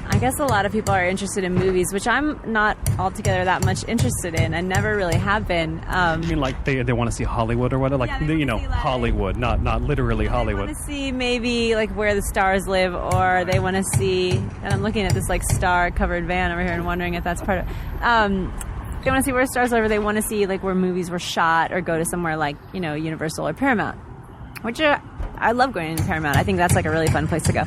B: I guess a lot of people are interested in movies, which I'm not altogether that much interested in, and never really have been.
A: I mean, like they want to see Hollywood or what? Like, Hollywood, not literally Hollywood.
B: They want to see maybe like where the stars live, or they want to see, and I'm looking at this like star-covered van over here and wondering if that's part of. They want to see where stars live, or they want to see like where movies were shot, or go to somewhere like Universal or Paramount, which I love going to Paramount. I think that's like a really fun place to go.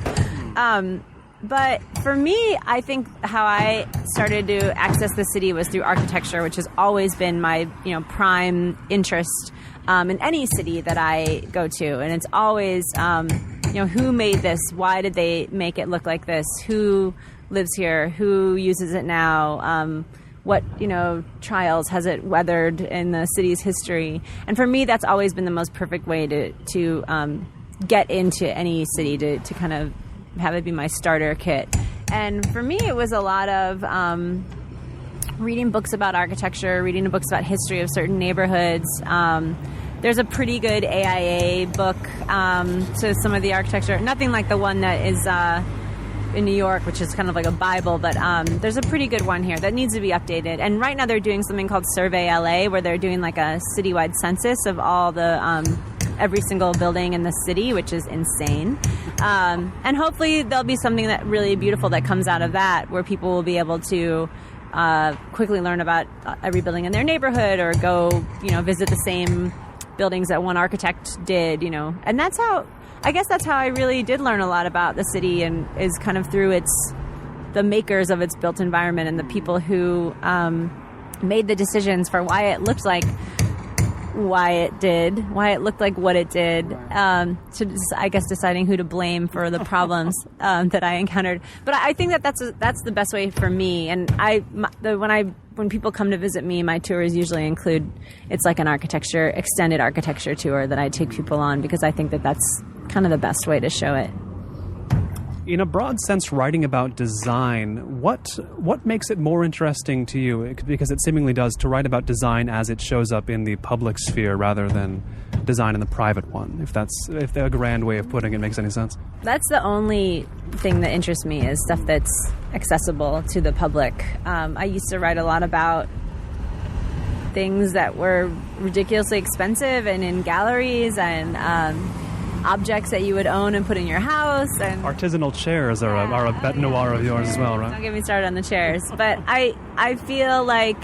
B: But for me, I think how I started to access the city was through architecture, which has always been my, prime interest in any city that I go to. And it's always, who made this? Why did they make it look like this? Who lives here? Who uses it now? What, trials has it weathered in the city's history? And for me, that's always been the most perfect way to get into any city, to kind of have it be my starter kit. And for me, it was a lot of reading books about architecture, reading books about history of certain neighborhoods. There's a pretty good AIA book to some of the architecture. Nothing like the one that is in New York, which is kind of like a Bible, but there's a pretty good one here that needs to be updated. And right now they're doing something called Survey LA, where they're doing like a citywide census of all the every single building in the city, which is insane. And hopefully there'll be something that really beautiful that comes out of that, where people will be able to quickly learn about every building in their neighborhood, or go, visit the same buildings that one architect did, And that's how I really did learn a lot about the city, and is kind of through the makers of its built environment, and the people who made the decisions for why it looked like why it looked like what it did, I guess deciding who to blame for the problems that I encountered. But I think that's the best way for me. And when people come to visit me, my tours usually include, it's like an extended architecture tour that I take people on, because I think that that's kind of the best way to show it.
A: In a broad sense, writing about design, what makes it more interesting to you? Because it seemingly does, to write about design as it shows up in the public sphere rather than design in the private one, if the grand way of putting it makes any sense.
B: That's the only thing that interests me, is stuff that's accessible to the public. I used to write a lot about things that were ridiculously expensive and in galleries, and objects that you would own and put in your house. And
A: artisanal chairs are a bête noire of yours as well, right?
B: Don't get me started on the chairs. But I feel like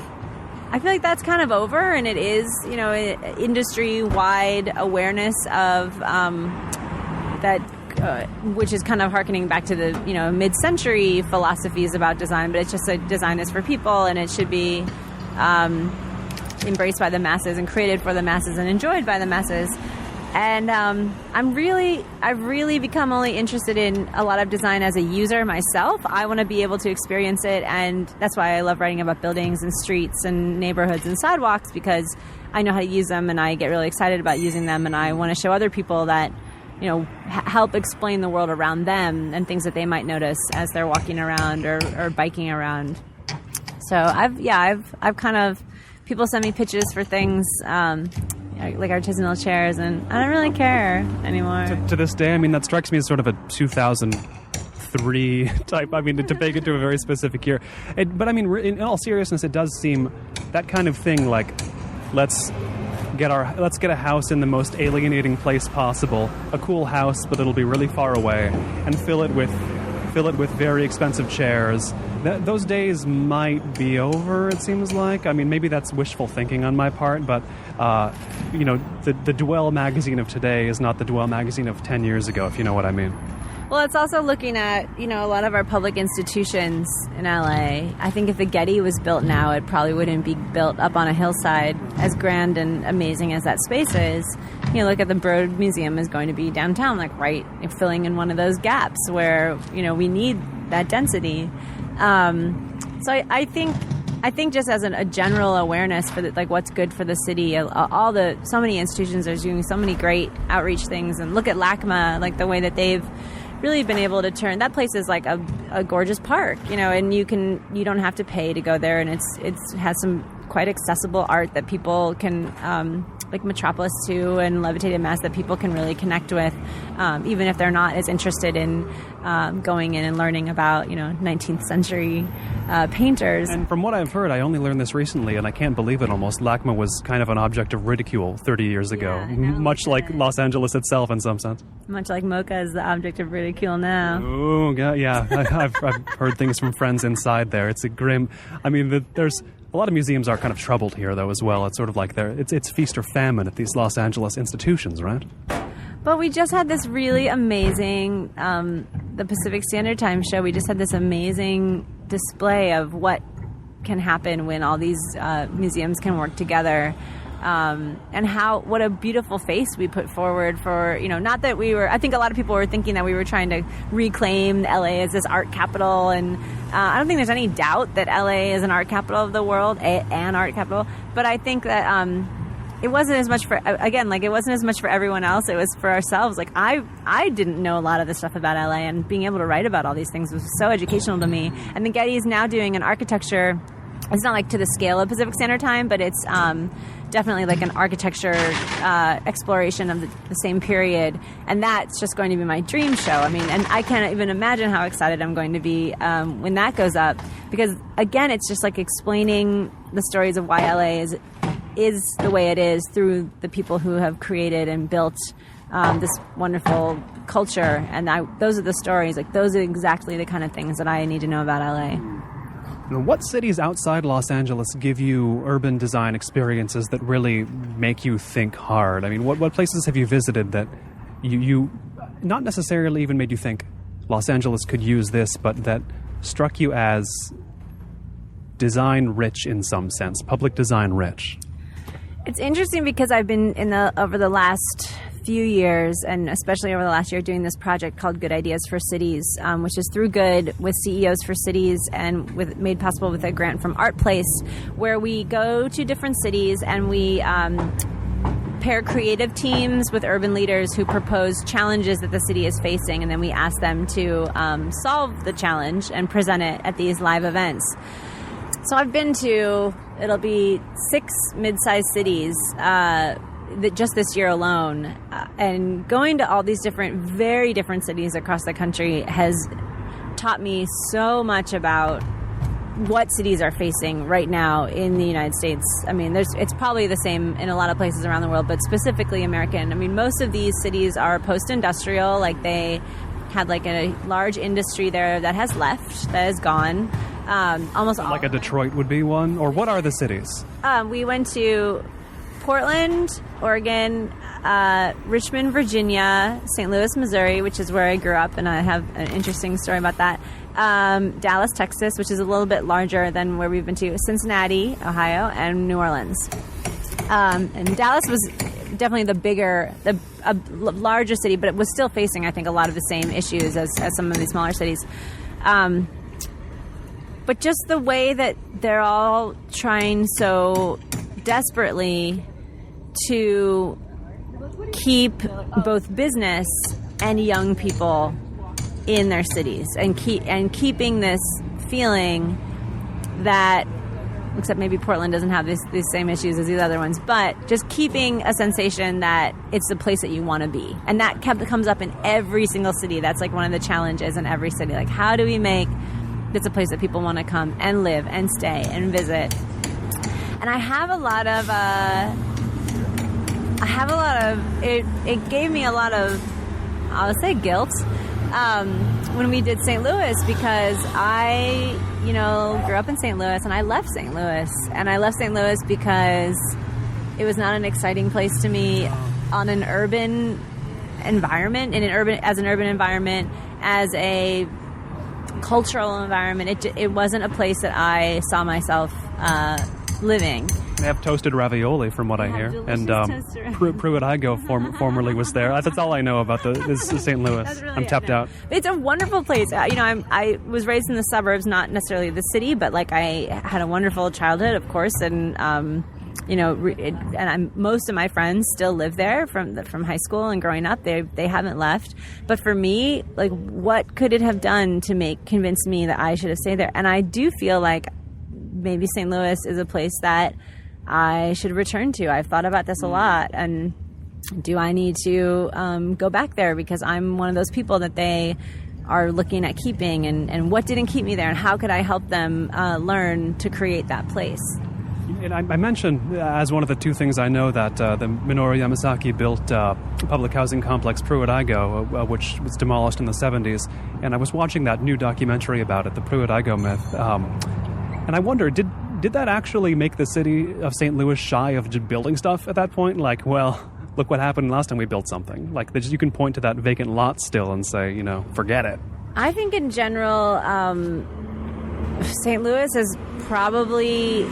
B: that's kind of over, and it is, industry-wide awareness of that, which is kind of harkening back to the, mid-century philosophies about design. But it's just that design is for people, and it should be embraced by the masses, and created for the masses, and enjoyed by the masses. And I've really become only interested in a lot of design as a user myself. I want to be able to experience it, and that's why I love writing about buildings and streets and neighborhoods and sidewalks, because I know how to use them, and I get really excited about using them, and I want to show other people that, help explain the world around them and things that they might notice as they're walking around or biking around. So I've kind of, people send me pitches for things, like artisanal chairs, and I don't really care anymore.
A: To this day, I mean, that strikes me as sort of a 2003 type. I mean, to take it to a very specific year. But I mean, in all seriousness, it does seem that kind of thing. Like, let's get a house in the most alienating place possible, a cool house, but it'll be really far away, and fill it with very expensive chairs. Those days might be over, it seems like. I mean, maybe that's wishful thinking on my part, but the Dwell magazine of today is not the Dwell magazine of 10 years ago, if you know what I mean.
B: Well, it's also looking at, a lot of our public institutions in LA. I think if the Getty was built now, it probably wouldn't be built up on a hillside, as grand and amazing as that space is. Look at the Broad Museum is going to be downtown, like right filling in one of those gaps where, we need that density. So I think just as a general awareness for what's good for the city, so many institutions are doing so many great outreach things, and look at LACMA, the way that they've really been able to turn that place is like a gorgeous park, and you don't have to pay to go there, and it has some quite accessible art that people can like Metropolis 2 and Levitated Mass that people can really connect with, even if they're not as interested in going in and learning about 19th century painters.
A: And from what I've heard, I only learned this recently, and I can't believe it almost, LACMA was kind of an object of ridicule 30 years ago, much like Los Angeles itself in some sense.
B: Much like Mocha is the object of ridicule now.
A: Oh, God, yeah. I've heard things from friends inside there. It's a grim... I mean, there's... A lot of museums are kind of troubled here, though, as well. It's sort of like it's feast or famine at these Los Angeles institutions, right?
B: But we just had this really amazing, the Pacific Standard Time show, we just had this amazing display of what can happen when all these museums can work together. And what a beautiful face we put forward for, not that I think a lot of people were thinking that we were trying to reclaim LA as this art capital, and I don't think there's any doubt that LA is an art capital of the world, an art capital, but I think that it wasn't as much it wasn't as much for everyone else, it was for ourselves. I didn't know a lot of the stuff about LA, and being able to write about all these things was so educational to me. And the Getty is now doing an architecture. It's not to the scale of Pacific Standard Time, but it's definitely an architecture exploration of the same period. And that's just going to be my dream show. I mean, and I can't even imagine how excited I'm going to be when that goes up. Because, again, it's just explaining the stories of why LA is the way it is through the people who have created and built this wonderful culture. And those are the stories. Those are exactly the kind of things that I need to know about LA.
A: What cities outside Los Angeles give you urban design experiences that really make you think hard? I mean, what places have you visited that you not necessarily even made you think Los Angeles could use this, but that struck you as design rich in some sense, public design rich?
B: It's interesting because I've been over the last few years, and especially over the last year, doing this project called Good Ideas for Cities, which is through Good with CEOs for Cities, and made possible with a grant from Art Place, where we go to different cities and we pair creative teams with urban leaders who propose challenges that the city is facing, and then we ask them to solve the challenge and present it at these live events. So I've been to, it'll be 6 mid-sized cities just this year alone, and going to all these very different cities across the country has taught me so much about what cities are facing right now in the United States. I mean, it's probably the same in a lot of places around the world, but specifically American. I mean, most of these cities are post-industrial, they had a large industry there that has left, that is gone. Almost all.
A: Like a Detroit would be one? Or what are the cities?
B: We went to Portland, Oregon, Richmond, Virginia, St. Louis, Missouri, which is where I grew up, and I have an interesting story about that. Dallas, Texas, which is a little bit larger than where we've been to, Cincinnati, Ohio, and New Orleans. And Dallas was definitely a larger city, but it was still facing, I think, a lot of the same issues as some of these smaller cities. But just the way that they're all trying so desperately to keep both business and young people in their cities, and keeping this feeling that, except maybe Portland doesn't have these same issues as these other ones, but just keeping a sensation that it's the place that you want to be. And that comes up in every single city. That's one of the challenges in every city. How do we make this a place that people want to come and live and stay and visit? And I have a lot of, it gave me a lot of, I would say, guilt when we did St. Louis, because I, grew up in St. Louis, and I left St. Louis. And I left St. Louis because it was not an exciting place to me on an urban environment, as an urban environment. as a cultural environment, it wasn't a place that I saw myself living.
A: They have toasted ravioli, from what I hear, and Pruitt-Igoe formerly was there. That's all I know about this St. Louis.
B: Really
A: I'm tapped out.
B: It's a wonderful place. I was raised in the suburbs, not necessarily the city, but like I had a wonderful childhood, of course, and most of my friends still live there from high school and growing up. They haven't left. But for me, like, what could it have done to convince me that I should have stayed there? And I do feel like maybe St. Louis is a place that I should return to. I've thought about this a lot, and do I need to go back there because I'm one of those people that they are looking at keeping, and what didn't keep me there, and how could I help them learn to create that place?
A: And I mentioned as one of the two things I know that the Minoru Yamasaki built public housing complex Pruitt-Igoe, which was demolished in the 70s, and I was watching that new documentary about it, the Pruitt-Igoe myth, and I wonder, did that actually make the city of St. Louis shy of just building stuff at that point? Like, well, look what happened last time we built something. Like, you can point to that vacant lot still and say, forget it.
B: I think in general, St. Louis has probably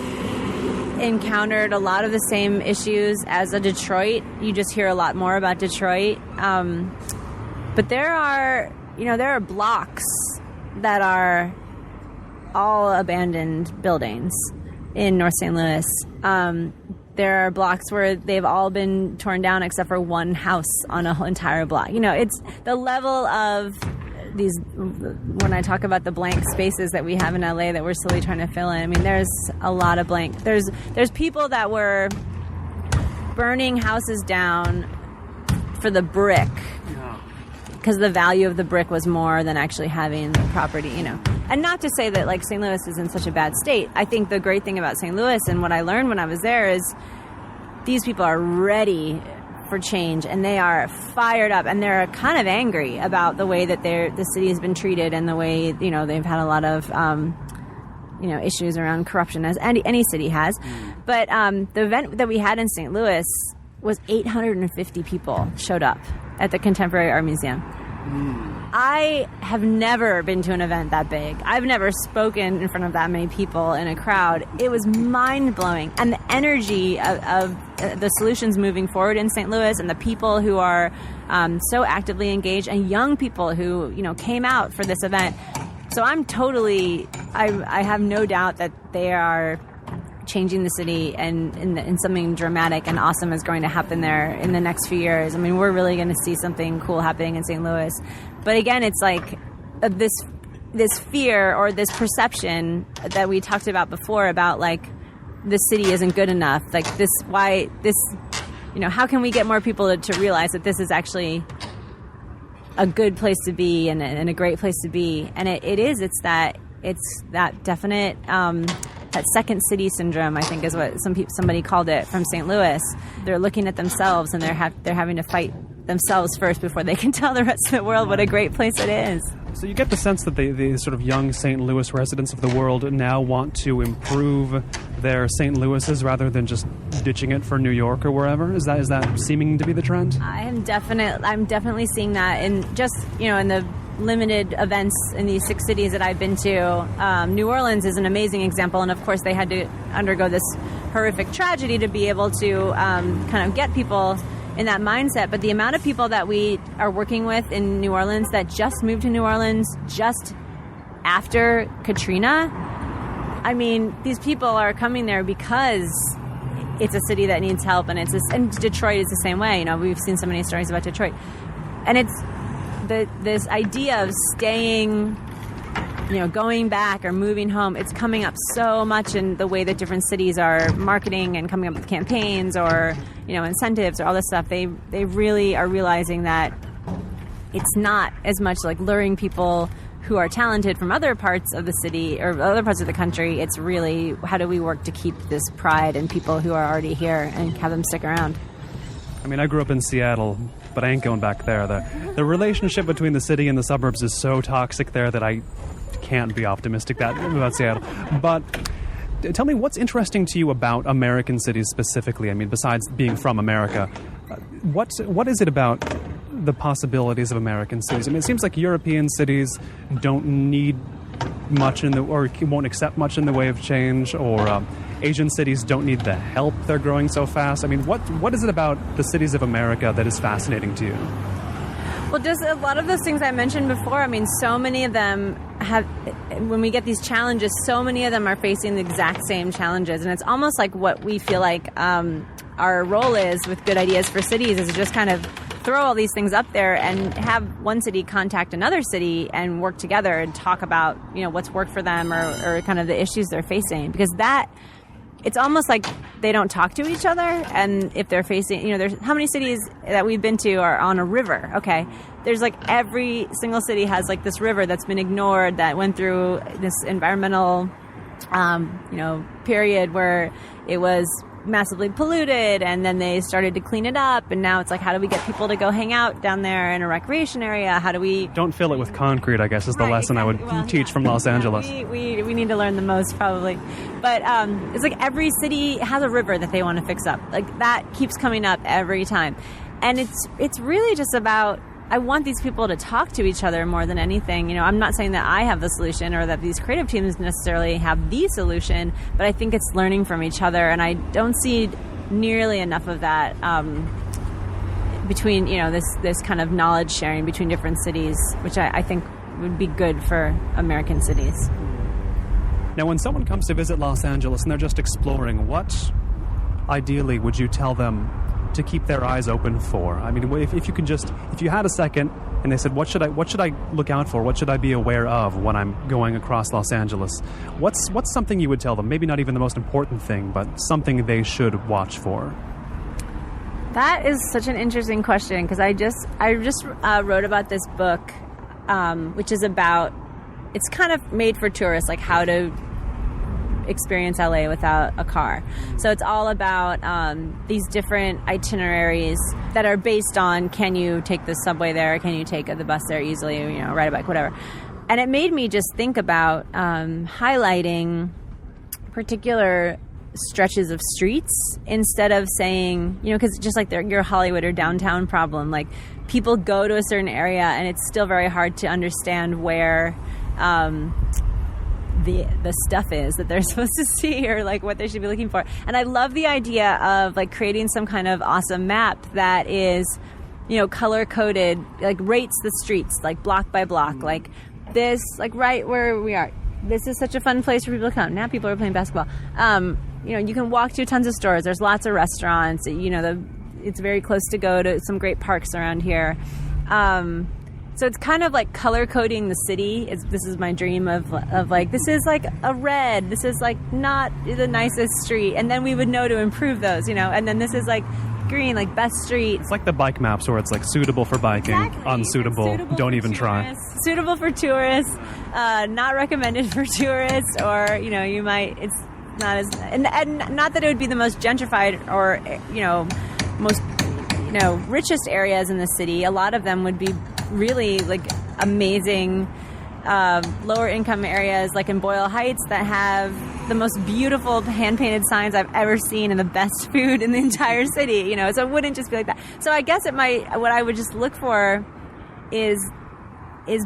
B: encountered a lot of the same issues as a Detroit. You just hear a lot more about Detroit. But there are blocks that are all abandoned buildings in North St. Louis. There are blocks where they've all been torn down except for one house on a whole entire block. It's the level of these, when I talk about the blank spaces that we have in LA that we're slowly trying to fill in. I mean, there's a lot of blank. There's people that were burning houses down for the brick because the value of the brick was more than actually having the property, And not to say that, like, St. Louis is in such a bad state. I think the great thing about St. Louis and what I learned when I was there is these people are ready for change, and they are fired up, and they're kind of angry about the way that the city has been treated and the way, they've had a lot of, issues around corruption, as any city has. But the event that we had in St. Louis was 850 people showed up at the Contemporary Art Museum. I have never been to an event that big. I've never spoken in front of that many people in a crowd. It was mind-blowing. And the energy of the solutions moving forward in St. Louis, and the people who are so actively engaged, and young people who, came out for this event. So I have no doubt that they are changing the city, and something dramatic and awesome is going to happen there in the next few years. I mean, we're really going to see something cool happening in St. Louis. But again, it's like this fear or this perception that we talked about before about, like, the city isn't good enough. Like, how can we get more people to realize that this is actually a good place to be and a great place to be? And it is. It's that definite that second city syndrome, I think, is what somebody called it, from St. Louis. They're looking at themselves, and they're having to fight themselves first before they can tell the rest of the world what a great place it is.
A: So you get the sense that the sort of young St. Louis residents of the world now want to improve their St. Louis's rather than just ditching it for New York or wherever? Is that seeming to be the trend? I'm
B: definitely seeing that in just, in the limited events in these 6 cities that I've been to. New Orleans is an amazing example, and of course they had to undergo this horrific tragedy to be able to kind of get people in that mindset. But the amount of people that we are working with in New Orleans that just moved to New Orleans just after Katrina, I mean, these people are coming there because it's a city that needs help, and Detroit is the same way. We've seen so many stories about Detroit, and it's this idea of staying, going back or moving home. It's coming up so much in the way that different cities are marketing and coming up with campaigns or, incentives or all this stuff. They really are realizing that it's not as much like luring people who are talented from other parts of the city or other parts of the country. It's really, how do we work to keep this pride in people who are already here and have them stick around?
A: I mean, I grew up in Seattle, but I ain't going back there. The relationship between the city and the suburbs is so toxic there that I can't be optimistic about Seattle. But tell me, what's interesting to you about American cities specifically? I mean, besides being from America, what is it about the possibilities of American cities. I mean, it seems like European cities don't need much or won't accept much in the way of change, or Asian cities don't need the help, they're growing so fast. I mean, what is it about the cities of America that is fascinating to you?
B: Well, just a lot of those things I mentioned before. I mean, so many of them have, when we get these challenges, so many of them are facing the exact same challenges. And it's almost like what we feel like our role is with Good Ideas for Cities is to just kind of throw all these things up there and have one city contact another city and work together and talk about, what's worked for them or kind of the issues they're facing. Because it's almost like they don't talk to each other, and if they're facing, there's how many cities that we've been to are on a river, okay? There's like every single city has like this river that's been ignored, that went through this environmental, period where it was massively polluted, and then they started to clean it up, and now it's like, how do we get people to go hang out down there in a recreation area? How do we... Don't
A: fill it with concrete, I guess, is the lesson exactly. I would teach from Los Angeles.
B: We need to learn the most, probably. But it's like every city has a river that they want to fix up. Like, that keeps coming up every time. And it's really just about... I want these people to talk to each other more than anything. I'm not saying that I have the solution or that these creative teams necessarily have the solution, but I think it's learning from each other, and I don't see nearly enough of that between, this kind of knowledge sharing between different cities, which I think would be good for American cities.
A: Now, when someone comes to visit Los Angeles and they're just exploring, what ideally would you tell them to keep their eyes open for? I mean, if you had a second and they said, what should I look out for? What should I be aware of when I'm going across Los Angeles? What's something you would tell them? Maybe not even the most important thing, but something they should watch for.
B: That is such an interesting question, because I just wrote about this book, which is about, it's kind of made for tourists, like how to experience LA without a car. So it's all about these different itineraries that are based on, can you take the subway there? Can you take the bus there easily? Ride a bike, whatever. And it made me just think about highlighting particular stretches of streets instead of saying, because just like your Hollywood or downtown problem, like people go to a certain area and it's still very hard to understand where the stuff is that they're supposed to see, or like what they should be looking for. And I love the idea of like creating some kind of awesome map that is, color coded, like rates the streets, like block by block, like this, like right where we are. This is such a fun place for people to come. Now people are playing basketball. You can walk to tons of stores. There's lots of restaurants. It's very close to go to some great parks around here. So it's kind of like color coding the city. This is my dream of like, this is like a red. This is like not the nicest street. And then we would know to improve those, and then this is like green, like best street.
A: It's like the bike maps where it's like suitable for biking, exactly. Unsuitable, don't even try.
B: Suitable for tourists, not recommended for tourists, or, you might, it's not as, and not that it would be the most gentrified or, most, richest areas in the city. A lot of them would be really like amazing lower income areas, like in Boyle Heights, that have the most beautiful hand-painted signs I've ever seen and the best food in the entire city, so it wouldn't just be like that. So I guess what I would just look for is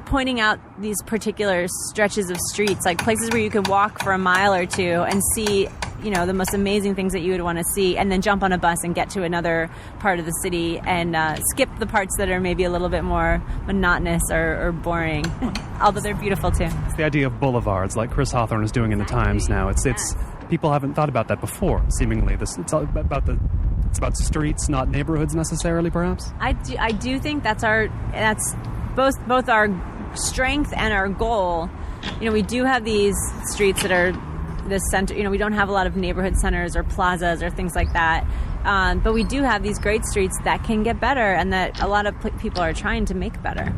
B: pointing out these particular stretches of streets, like places where you could walk for a mile or two and see, the most amazing things that you would want to see, and then jump on a bus and get to another part of the city and skip the parts that are maybe a little bit more monotonous or boring, although they're beautiful too.
A: It's the idea of boulevards, like Chris Hawthorne is doing in the Times now. It's people haven't thought about that before, seemingly. It's about streets, not neighborhoods necessarily, perhaps? I
B: do think that's both our strength and our goal. We do have these streets that are the center. We don't have a lot of neighborhood centers or plazas or things like that. But we do have these great streets that can get better, and that a lot of people are trying to make better.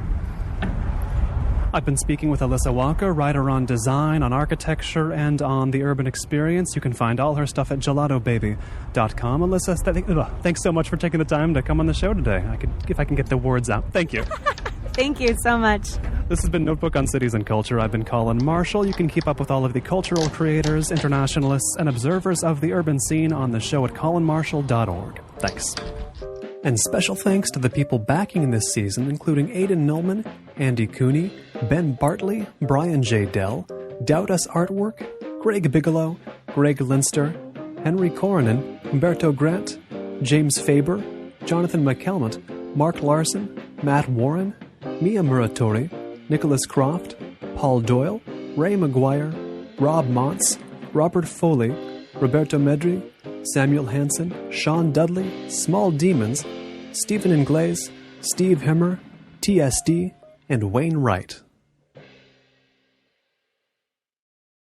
A: I've been speaking with Alissa Walker, writer on design, on architecture, and on the urban experience. You can find all her stuff at gelatobaby.com. Alissa, thanks so much for taking the time to come on the show today. If I can get the words out. Thank you.
B: Thank you so much.
A: This has been Notebook on Cities and Culture. I've been Colin Marshall. You can keep up with all of the cultural creators, internationalists, and observers of the urban scene on the show at colinmarshall.org. Thanks. And special thanks to the people backing this season, including Aidan Millman, Andy Cooney, Ben Bartley, Brian J. Dell, Doubt Us Artwork, Greg Bigelow, Greg Linster, Henry Coronan, Humberto Grant, James Faber, Jonathan McCalmont, Mark Larson, Matt Warren, Mia Muratori, Nicholas Croft, Paul Doyle, Ray McGuire, Rob Montz, Robert Foley, Roberto Medri, Samuel Hansen, Sean Dudley, Small Demons, Stephen Ingles, Steve Himmer, TSD, and Wayne Wright.